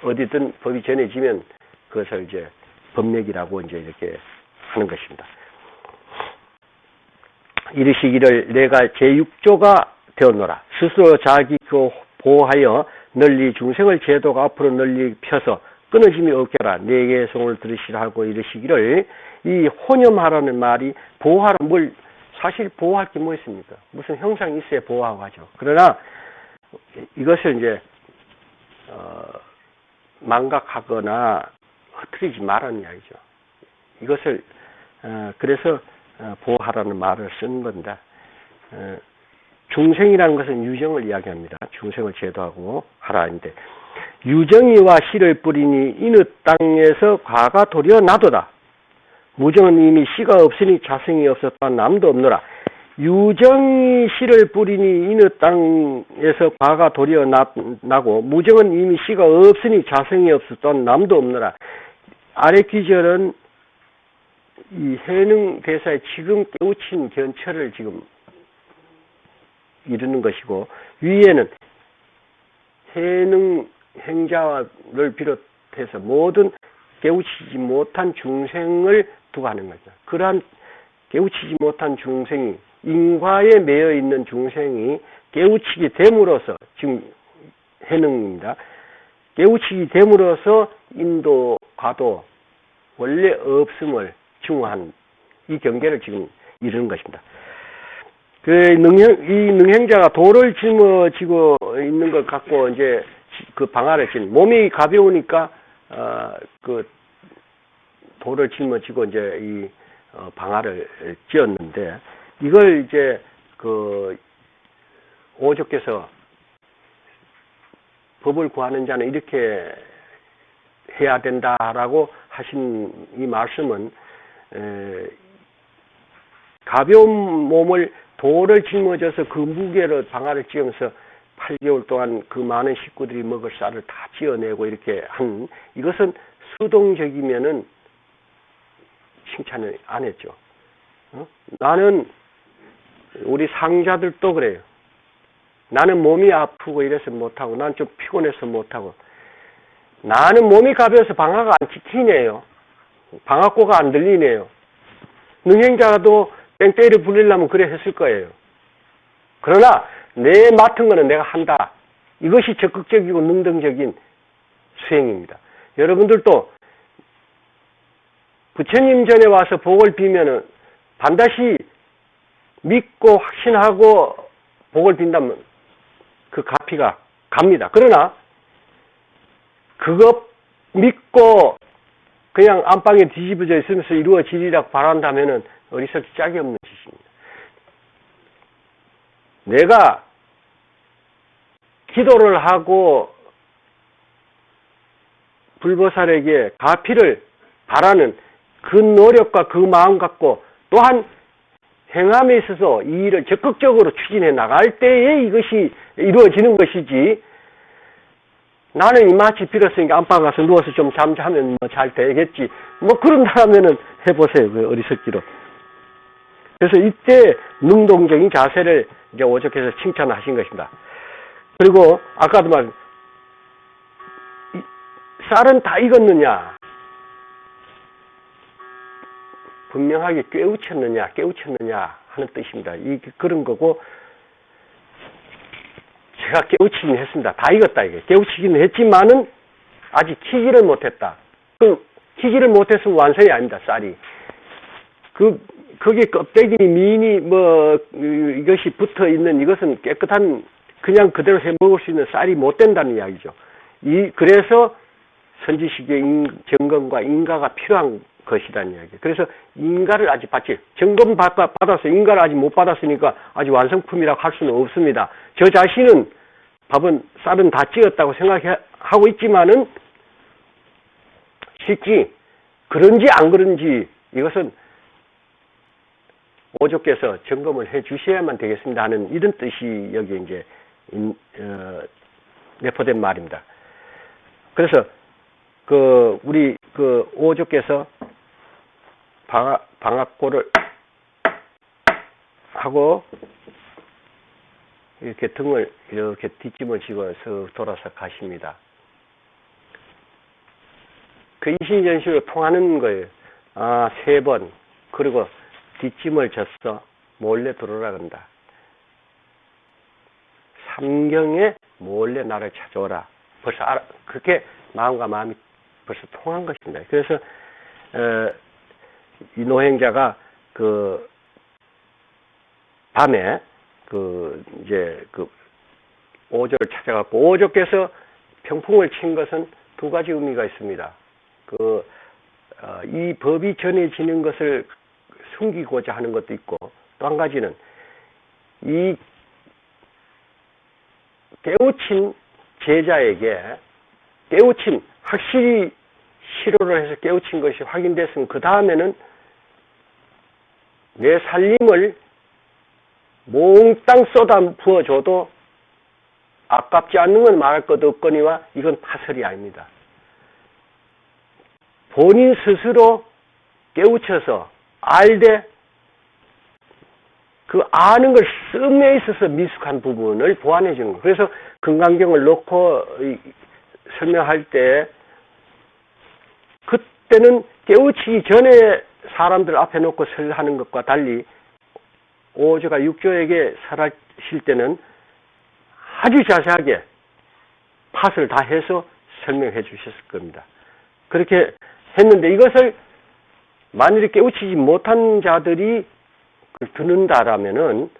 어디든 법이 전해지면 그것을 이제 법맥이라고 이제 이렇게 하는 것입니다. 이르시기를 내가 제6조가 되었노라. 스스로 자기 보호하여 널리 중생을 제도가 앞으로 널리 펴서 끊어짐이 없게 하라. 내게 성을 들으시라 하고 이르시기를 이 혼염하라는 말이 보호하라 뭘 사실 보호할 게 뭐 있습니까? 무슨 형상이 있어야 보호하고 하죠. 그러나 이것을 이제 망각하거나 흐트리지 말라는 이야기죠. 이것을 그래서 보호하라는 말을 쓴 겁니다. 중생이라는 것은 유정을 이야기합니다. 중생을 제도하고 하라인데 유정이와 씨를 뿌리니 이느 땅에서 과가 도리어 나도다. 무정은 이미 씨가 없으니 자성이 없었다. 남도 없노라. 유정이 씨를 뿌리니 이느 땅에서 과가 도리어 나고 무정은 이미 씨가 없으니 자성이 없었던 남도 없노라. 아래 귀절은 이 해능 대사의 지금 깨우친 견처를 지금 이루는 것이고 위에는 해능 행자를 비롯해서 모든 깨우치지 못한 중생을 두고 하는 거죠. 그러한 깨우치지 못한 중생이 인과에 매여 있는 중생이 깨우치게 됨으로써 지금 해능입니다. 깨우치게 됨으로써 인도, 과도 원래 없음을 증오한 이 경계를 지금 이루는 것입니다. 이 능행자가 돌을 짊어지고 있는 것 갖고 이제 그 방아를 친 몸이 가벼우니까 그 돌을 짊어지고 이제 이 방아를 찧었는데 이걸 이제 그 오조께서 법을 구하는 자는 이렇게 해야 된다라고 하신 이 말씀은 가벼운 몸을 돌을 짊어져서 그 무게로 방아를 찧으면서 8개월 동안 그 많은 식구들이 먹을 쌀을 다 찧어내고 이렇게 한 이것은 수동적이면은 칭찬을 안 했죠. 나는 우리 상자들도 그래요. 나는 몸이 아프고 이래서 못하고 난 좀 피곤해서 못하고 나는 몸이 가벼워서 방아가 안 찍히네요. 방아꼬가 안 들리네요. 능행자도 땡땡이를 부리려면 그래 했을 거예요. 그러나 내 맡은 거는 내가 한다. 이것이 적극적이고 능동적인 수행입니다. 여러분들도 부처님 전에 와서 복을 비면은 반드시 믿고 확신하고 복을 빈다면 그 가피가 갑니다. 그러나 그것 믿고 그냥 안방에 뒤집어져 있으면서 이루어지리라고 바란다면은 어리석기 짝이 없는 짓입니다. 내가 기도를 하고 불보살에게 가피를 바라는 그 노력과 그 마음 갖고 또한 행함에 있어서 이 일을 적극적으로 추진해 나갈 때에 이것이 이루어지는 것이지 나는 이마치 빌었으니까 안방 가서 누워서 좀 잠자면 뭐 잘 되겠지 뭐 그런다면은 해보세요. 그 어리석기로. 그래서 이때 능동적인 자세를 이제 오적해서 칭찬하신 것입니다. 그리고 아까도 말 쌀은 다 익었느냐? 분명하게 깨우쳤느냐 하는 뜻입니다. 그런 거고 제가 깨우치긴 했습니다. 다 익었다 이게. 깨우치긴 했지만은 아직 키기를 못했다. 그 키기를 못했으면 완성이 아닙니다. 쌀이. 거기에 껍데기 미니 이것이 붙어 있는 이것은 깨끗한 그냥 그대로 해 먹을 수 있는 쌀이 못 된다는 이야기죠. 그래서 선지식의 점검과 인가가 필요한 것이라는 이야기. 그래서 인가를 아직 점검 받아서 인가를 아직 못 받았으니까 아직 완성품이라고 할 수는 없습니다. 저 자신은 쌀은 다 찧었다고 생각하고 있지만은 실제 그런지 안 그런지 이것은 오조께서 점검을 해 주셔야만 되겠습니다 하는 이런 뜻이 여기 이제 내포된 말입니다. 그래서 우리 오조께서 방압고를 하고 이렇게 등을 이렇게 뒷짐을 지고 서 돌아서 가십니다. 그 이신전시로 통하는 거예요. 3번. 그리고 뒷짐을 졌어. 몰래 들어오라간다. 삼경에 몰래 나를 찾아오라. 벌써 그렇게 마음과 마음이 벌써 통한 것입니다. 그래서 이 노행자가 밤에 이제 오조를 찾아갔고, 오조께서 병풍을 친 것은 2가지 의미가 있습니다. 이 법이 전해지는 것을 숨기고자 하는 것도 있고, 또 한 가지는 이 깨우친 제자에게 확실히 시로를 해서 깨우친 것이 확인됐으면 그 다음에는 내 살림을 몽땅 쏟아 부어줘도 아깝지 않는 건 말할 것 없거니와 이건 파설이 아닙니다. 본인 스스로 깨우쳐서 알되 그 아는 걸 씀에 있어서 미숙한 부분을 보완해 주는 거예요. 그래서 금강경을 놓고 설명할 때 그때는 깨우치기 전에 사람들 앞에 놓고 설하는 것과 달리 오조가 육조에게 설하실 때는 아주 자세하게 팟을 다 해서 설명해 주셨을 겁니다. 그렇게 했는데 이것을 만일에 깨우치지 못한 자들이 듣는다라면은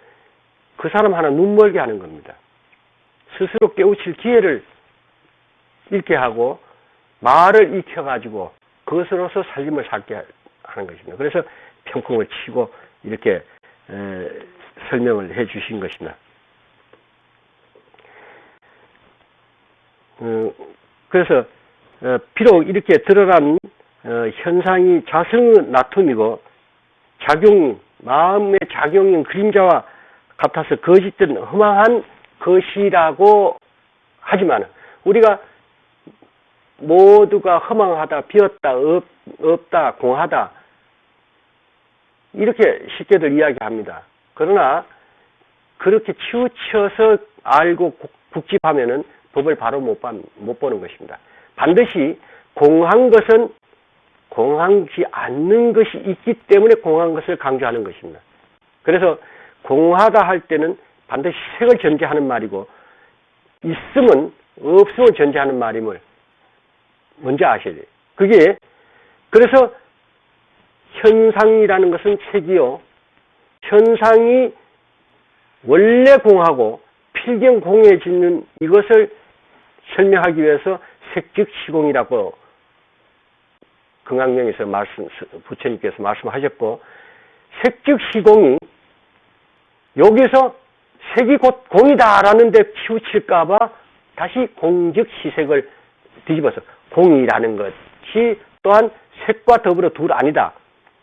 그 사람 하나 눈멀게 하는 겁니다. 스스로 깨우칠 기회를 잃게 하고 말을 익혀가지고 그것으로서 살림을 살게 하는 것입니다. 그래서 병풍을 치고 이렇게 설명을 해 주신 것입니다. 그래서 비록 이렇게 드러난 현상이 자성의 나툼이고 마음의 작용인 그림자와 같아서 거짓된 허망한 것이라고 하지만 우리가 모두가 허망하다, 비었다, 없다, 공하다 이렇게 쉽게들 이야기합니다. 그러나 그렇게 치우쳐서 알고 국집하면은 법을 바로 못 보는 것입니다. 반드시 공한 것은 공하지 않는 것이 있기 때문에 공한 것을 강조하는 것입니다. 그래서 공하다 할 때는 반드시 색을 전제하는 말이고 있으면 없음을 전제하는 말임을 먼저 아셔야 돼요. 그래서 현상이라는 것은 색이요. 현상이 원래 공하고 필경 공해지는 이것을 설명하기 위해서 색즉 시공이라고 금강경에서 부처님께서 말씀하셨고, 색즉 시공이 여기서 색이 곧 공이다라는 데 치우칠까봐 다시 공즉 시색을 뒤집어서 공이라는 것이 또한 색과 더불어 둘 아니다.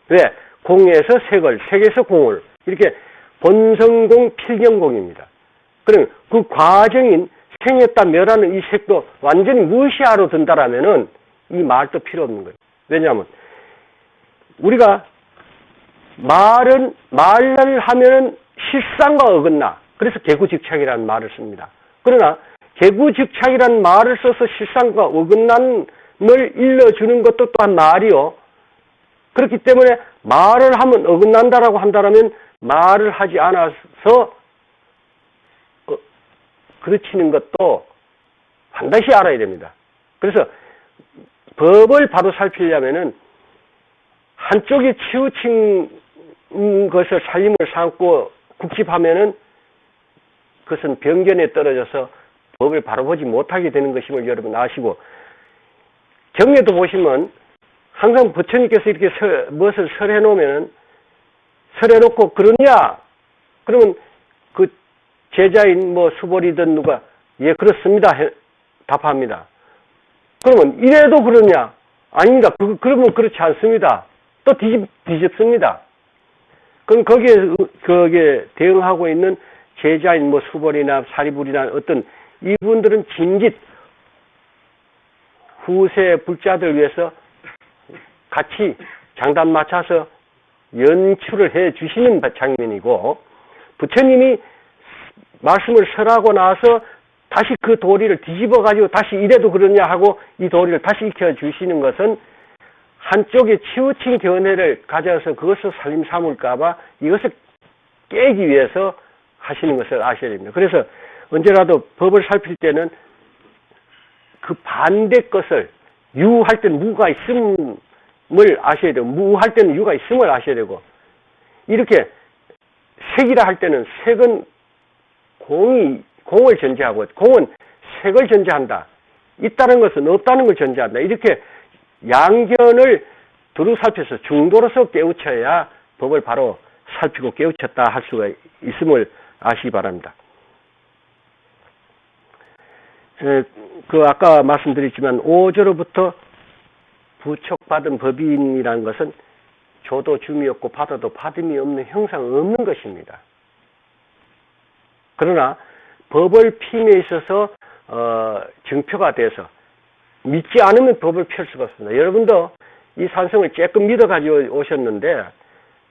왜? 공에서 색을, 색에서 공을 이렇게 본성공, 필경공입니다. 그럼 그 과정인 생했다 멸하는 이 색도 완전히 무시하러 든다라면은 이 말도 필요 없는 거예요. 왜냐하면 우리가 말을 하면은 실상과 어긋나. 그래서 개구직착이라는 말을 씁니다. 그러나 개구직착이라는 말을 써서 실상과 어긋남을 일러주는 것도 또한 말이요. 그렇기 때문에 말을 하면 어긋난다라고 한다면 말을 하지 않아서 그르치는 것도 반드시 알아야 됩니다. 그래서 법을 바로 살피려면은 한쪽이 치우친 것을 살림을 삼고 국집하면은 그것은 병견에 떨어져서 법을 바로 보지 못하게 되는 것임을 여러분 아시고, 경에도 보시면 항상 부처님께서 이렇게 무엇을 설해 놓으면은 설해 놓고 그러냐? 그러면 그 제자인 수보리든 누가 예 그렇습니다 답합니다. 그러면 이래도 그러냐? 아닙니다. 그러면 그렇지 않습니다. 또 뒤집습니다. 그럼 거기에 대응하고 있는 제자인 뭐 수벌이나 사리불이나 어떤 이분들은 진짓 후세 불자들 위해서 같이 장단 맞춰서 연출을 해 주시는 장면이고, 부처님이 말씀을 설하고 나서 다시 그 도리를 뒤집어 가지고 다시 이래도 그러냐 하고 이 도리를 다시 익혀 주시는 것은 한쪽에 치우친 견해를 가져서 그것을 살림 삼을까봐 이것을 깨기 위해서 하시는 것을 아셔야 됩니다. 그래서 언제라도 법을 살필 때는 그 반대 것을 유할 때는 무가 있음을 아셔야 되고, 무할 때는 유가 있음을 아셔야 되고, 이렇게 색이라 할 때는 색은 공을 전제하고, 공은 색을 전제한다. 있다는 것은 없다는 걸 전제한다. 이렇게 양견을 두루 살펴서 중도로서 깨우쳐야 법을 바로 살피고 깨우쳤다 할 수가 있음을 아시기 바랍니다. 아까 말씀드렸지만 5조로부터 부촉받은 법인이라는 것은 줘도 줌이 없고 받아도 받음이 없는 형상 없는 것입니다. 그러나 법을 핌에 있어서 증표가 돼서 믿지 않으면 법을 펼 수가 없습니다. 여러분도 이 산성을 조금 믿어가지고 오셨는데,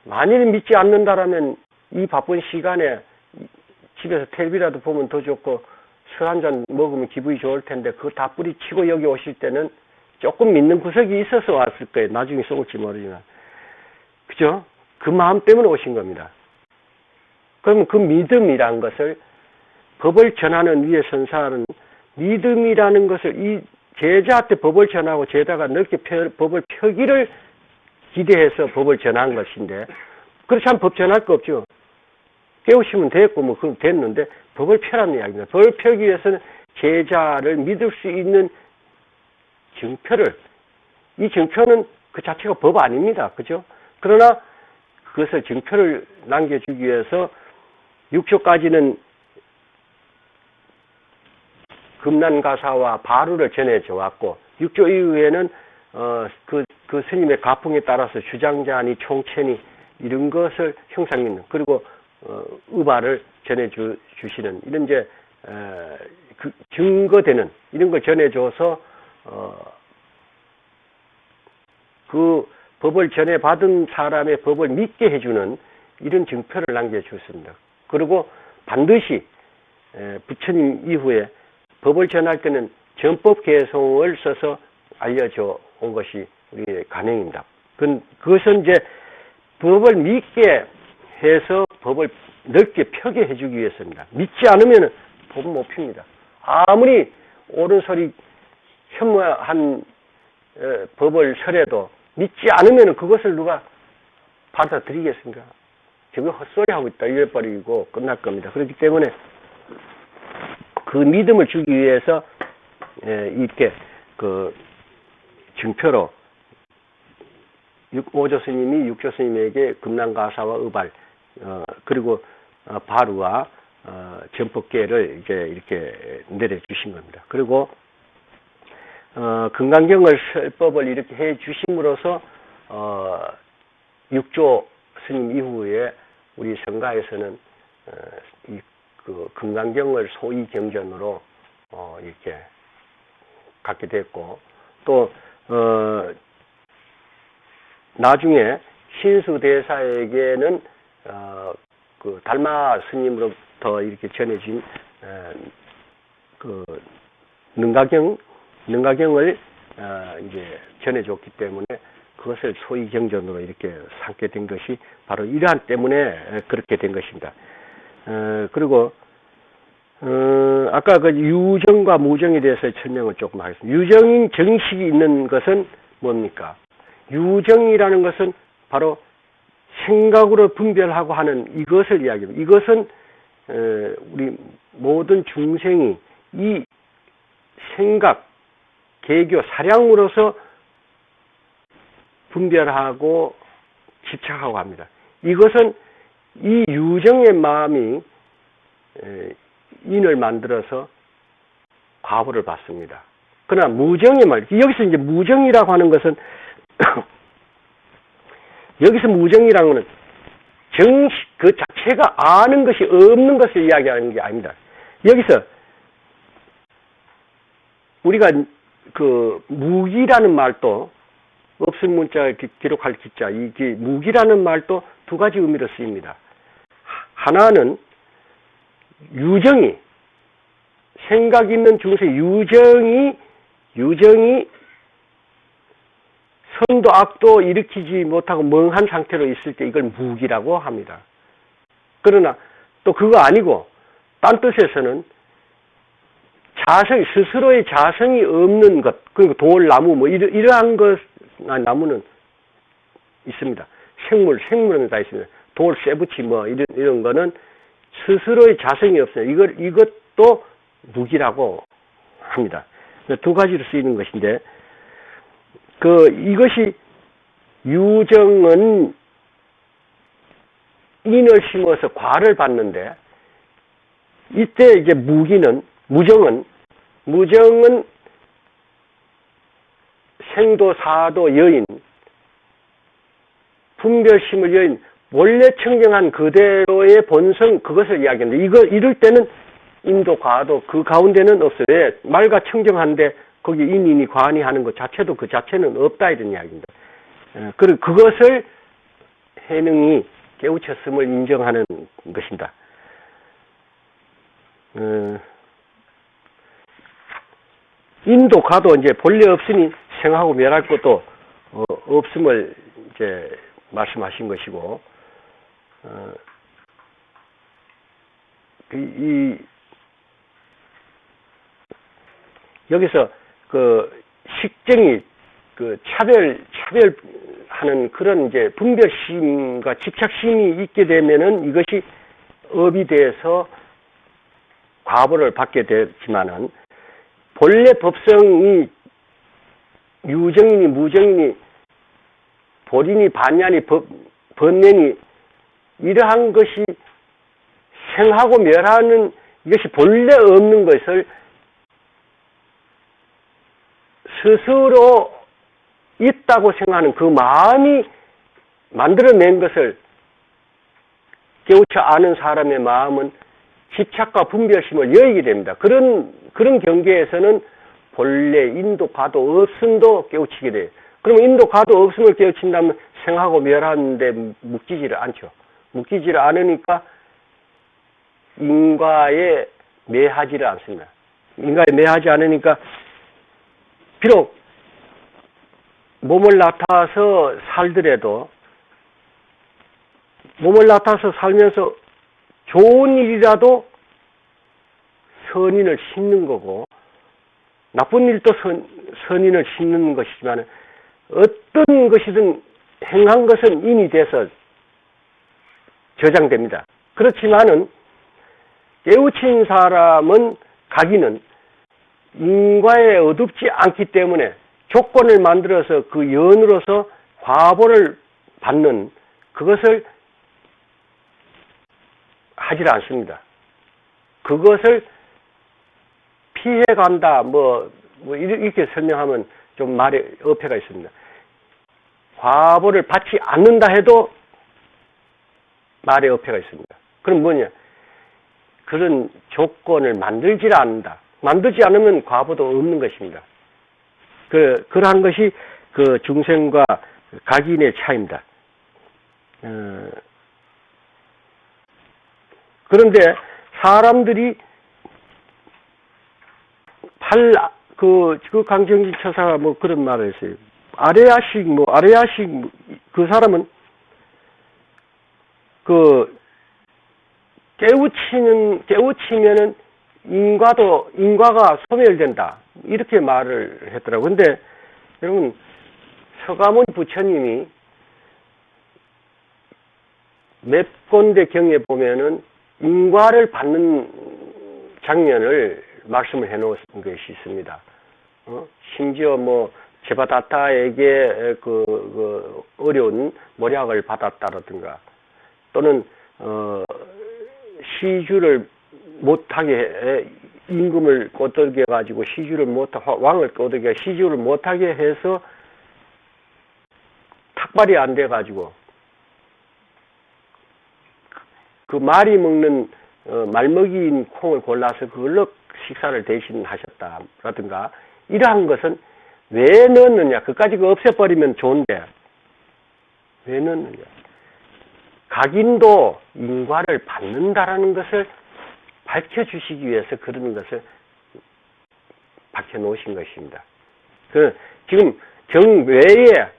만일 믿지 않는다라면 이 바쁜 시간에 집에서 텔레비라도 보면 더 좋고 술 한잔 먹으면 기분이 좋을 텐데 그거 다 뿌리치고 여기 오실 때는 조금 믿는 구석이 있어서 왔을 거예요. 나중에 썩을지 모르지만. 그죠? 그 마음 때문에 오신 겁니다. 그러면 그 믿음이란 것을 법을 전하는 위에 선사하는 믿음이라는 것을 이 제자한테 법을 전하고 제자가 넓게 법을 펴기를 기대해서 법을 전한 것인데, 그렇지 않으면 법 전할 거 없죠. 깨우시면 됐고 뭐 그럼 됐는데 법을 펴라는 이야기입니다. 법을 펴기 위해서는 제자를 믿을 수 있는 증표를, 이 증표는 그 자체가 법 아닙니다. 그죠? 그러나 그것을 증표를 남겨주기 위해서 6조까지는 금난가사와 바루를 전해져 왔고, 6조 이후에는 그 스님의 가풍에 따라서 주장자니 총체니 이런 것을 형상 있는, 그리고 의바를 전해 주시는 이런 이제 그 증거되는 이런 걸 전해줘서 그 법을 전해 받은 사람의 법을 믿게 해주는 이런 증표를 남겨주었습니다. 그리고 반드시 부처님 이후에 법을 전할 때는 전법 개송을 써서 알려줘 온 것이 우리의 관행입니다. 그것은 이제 법을 믿게 해서 법을 넓게 펴게 해주기 위해서입니다. 믿지 않으면 법은 못 핍니다. 아무리 옳은 소리 현무한 법을 설해도 믿지 않으면 그것을 누가 받아들이겠습니까? 지금 헛소리하고 있다 이래버리고 끝날 겁니다. 그렇기 때문에 그 믿음을 주기 위해서 이렇게 그 증표로 5조 스님이 6조 스님에게 금난가사와 의발 그리고 바루와 전법계를 이제 이렇게 내려주신 겁니다. 그리고 금강경을 설법을 이렇게 해 주심으로써 6조 스님 이후에 우리 성가에서는 그 금강경을 소위 경전으로 이렇게 갖게 됐고, 또 나중에 신수대사에게는 그 달마 스님으로부터 이렇게 전해진 그 능가경을 이제 전해줬기 때문에 그것을 소위 경전으로 이렇게 삼게 된 것이 바로 이러한 때문에 그렇게 된 것입니다. 그리고 아까 그 유정과 무정에 대해서 설명을 조금 하겠습니다. 유정인 정식이 있는 것은 뭡니까? 유정이라는 것은 바로 생각으로 분별하고 하는 이것을 이야기합니다. 이것은 우리 모든 중생이 이 생각, 개교, 사량으로서 분별하고 집착하고 합니다. 이것은 이 유정의 마음이 인을 만들어서 과보를 받습니다. 그러나 무정의 말, 여기서 이제 무정이라고 하는 것은 여기서 무정이라는 것은 정식 그 자체가 아는 것이 없는 것을 이야기하는 게 아닙니다. 여기서 우리가 그 무기라는 말도 없은 문자 기록할 기자, 이게 무기라는 말도 두 가지 의미로 쓰입니다. 하나는 유정이, 생각 있는 중세 유정이 선도 악도 일으키지 못하고 멍한 상태로 있을 때 이걸 무기라고 합니다. 그러나 또 그거 아니고 딴 뜻에서는 스스로의 자성이 없는 것, 그리고 돌, 나무, 뭐, 이러한 것, 나무는 있습니다. 생물은 다 있습니다. 돌, 쇠붙이, 뭐, 이런 거는 스스로의 자성이 없어요. 이것도 무기라고 합니다. 두 가지로 쓰이는 것인데, 이것이 유정은 인을 심어서 과를 받는데, 이때 이제 무정은 생도, 사도, 여인, 분별심을 여인, 원래 청정한 그대로의 본성, 그것을 이야기하는데, 이럴 때는 인도, 과도, 그 가운데는 없어요. 왜? 말과 청정한데, 거기 인이 관이 하는 것 자체도 그 자체는 없다, 이런 이야기입니다. 그리고 그것을 해능이 깨우쳤음을 인정하는 것입니다. 인도 가도 이제 본래 없으니 생하고 멸할 것도 없음을 이제 말씀하신 것이고, 여기서 그 식정이 그 차별하는 그런 이제 분별심과 집착심이 있게 되면은 이것이 업이 돼서 과보를 받게 되지만은, 본래 법성이 유정이니 무정이니 보리니 반야니 번뇌니 이러한 것이 생하고 멸하는 이것이 본래 없는 것을 스스로 있다고 생각하는 그 마음이 만들어낸 것을 깨우쳐 아는 사람의 마음은 집착과 분별심을 여의게 됩니다. 그런 경계에서는 본래 인도 가도 없음도 깨우치게 돼요. 그러면 인도 가도 없음을 깨우친다면 생하고 멸하는데 묶이지를 않죠. 묶이지를 않으니까 인과에 매하지를 않습니다. 인과에 매하지 않으니까 비록 몸을 나타서 살더라도 몸을 나타서 살면서 좋은 일이라도 선인을 심는 거고, 나쁜 일도 선인을 심는 것이지만, 어떤 것이든 행한 것은 인이 돼서 저장됩니다. 그렇지만은 깨우친 사람은 가기는 인과에 어둡지 않기 때문에 조건을 만들어서 그 연으로서 과보를 받는 그것을 하질 않습니다. 그것을 피해간다, 뭐 이렇게 설명하면 좀 말에 어폐가 있습니다. 과보를 받지 않는다 해도 말에 어폐가 있습니다. 그럼 뭐냐? 그런 조건을 만들지 않는다. 만들지 않으면 과보도 없는 것입니다. 그러한 것이 그 중생과 각인의 차이입니다. 그런데 사람들이 그 강정진 처사가 뭐 그런 말을 했어요. 아레아식, 그 사람은 그 깨우치면은 인과가 소멸된다. 이렇게 말을 했더라고요. 근데 여러분, 서가모니 부처님이 몇 군데 경에 보면은 인과를 받는 장면을 말씀을 해놓은 것이 있습니다. 심지어 뭐 제바다타에게 그 어려운 모략을 받았다라든가, 또는 시주를 못하게 임금을 꼬드겨 가지고 왕을 꼬드겨 시주를 못하게 해서 탁발이 안 돼 가지고 그 말이 먹는 말먹이인 콩을 골라서 그걸로 식사를 대신하셨다라든가 이러한 것은 왜 넣느냐? 그까지 없애버리면 좋은데 왜 넣느냐? 각인도 인과를 받는다라는 것을 밝혀주시기 위해서 그러는 것을 밝혀놓으신 것입니다. 지금 정외에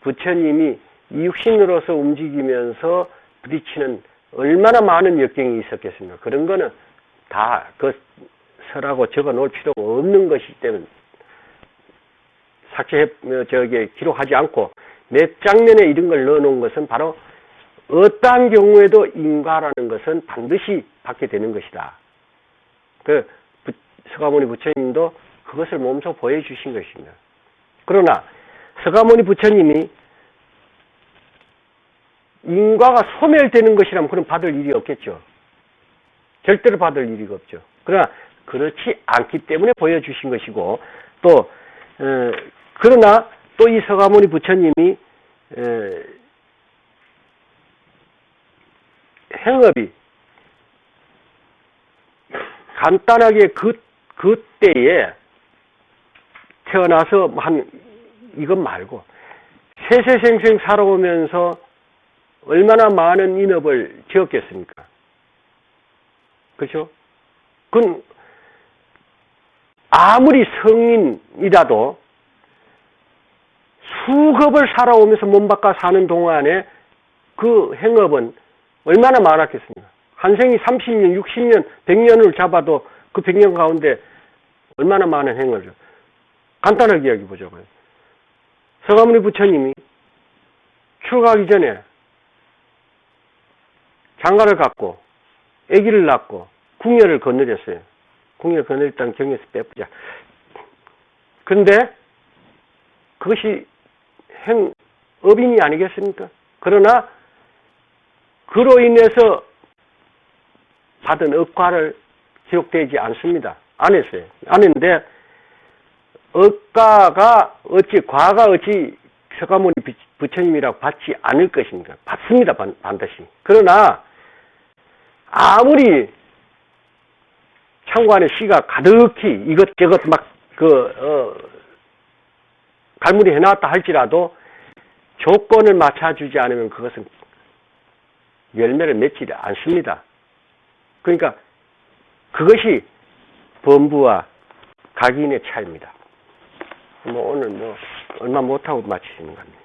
부처님이 육신으로서 움직이면서 부딪히는 얼마나 많은 역경이 있었겠습니까? 그런 거는 다 그 서라고 적어 놓을 필요가 없는 것이기 때문에 기록하지 않고 몇 장면에 이런 걸 넣어 놓은 것은 바로 어떠한 경우에도 인과라는 것은 반드시 받게 되는 것이다. 서가모니 부처님도 그것을 몸소 보여주신 것입니다. 그러나 서가모니 부처님이 인과가 소멸되는 것이라면 그럼 받을 일이 없겠죠. 절대로 받을 일이 없죠. 그러나 그렇지 않기 때문에 보여주신 것이고 또 그러나 또 이 서가모니 부처님이 행업이 간단하게 그때에 태어나서 이것 말고 세세생생 살아오면서 얼마나 많은 인업을 지었겠습니까? 그렇죠? 그건 아무리 성인이라도 수급을 살아오면서 몸 바꿔 사는 동안에 그 행업은 얼마나 많았겠습니까? 한 생이 30년, 60년, 100년을 잡아도 그 100년 가운데 얼마나 많은 행업을 간단하게 이야기 보자고요. 서가모니 부처님이 출가하기 전에 장가를 갔고 아기를 낳고 궁열을 건너렸어요. 궁열을 건너렸다는 경에서 빼보자. 그런데 그것이 업인이 아니겠습니까? 그러나 그로 인해서 받은 업과를 기록되지 않습니다. 안 했어요. 안 했는데 업과가 과가 어찌 서가모니 부처님이라고 받지 않을 것입니까? 받습니다. 반드시. 그러나 아무리 창고 안에 씨가 가득히 이것저것 갈무리 해놨다 할지라도 조건을 맞춰주지 않으면 그것은 열매를 맺지 않습니다. 그러니까 그것이 범부와 각인의 차이입니다. 오늘 얼마 못하고 마치시는 겁니다.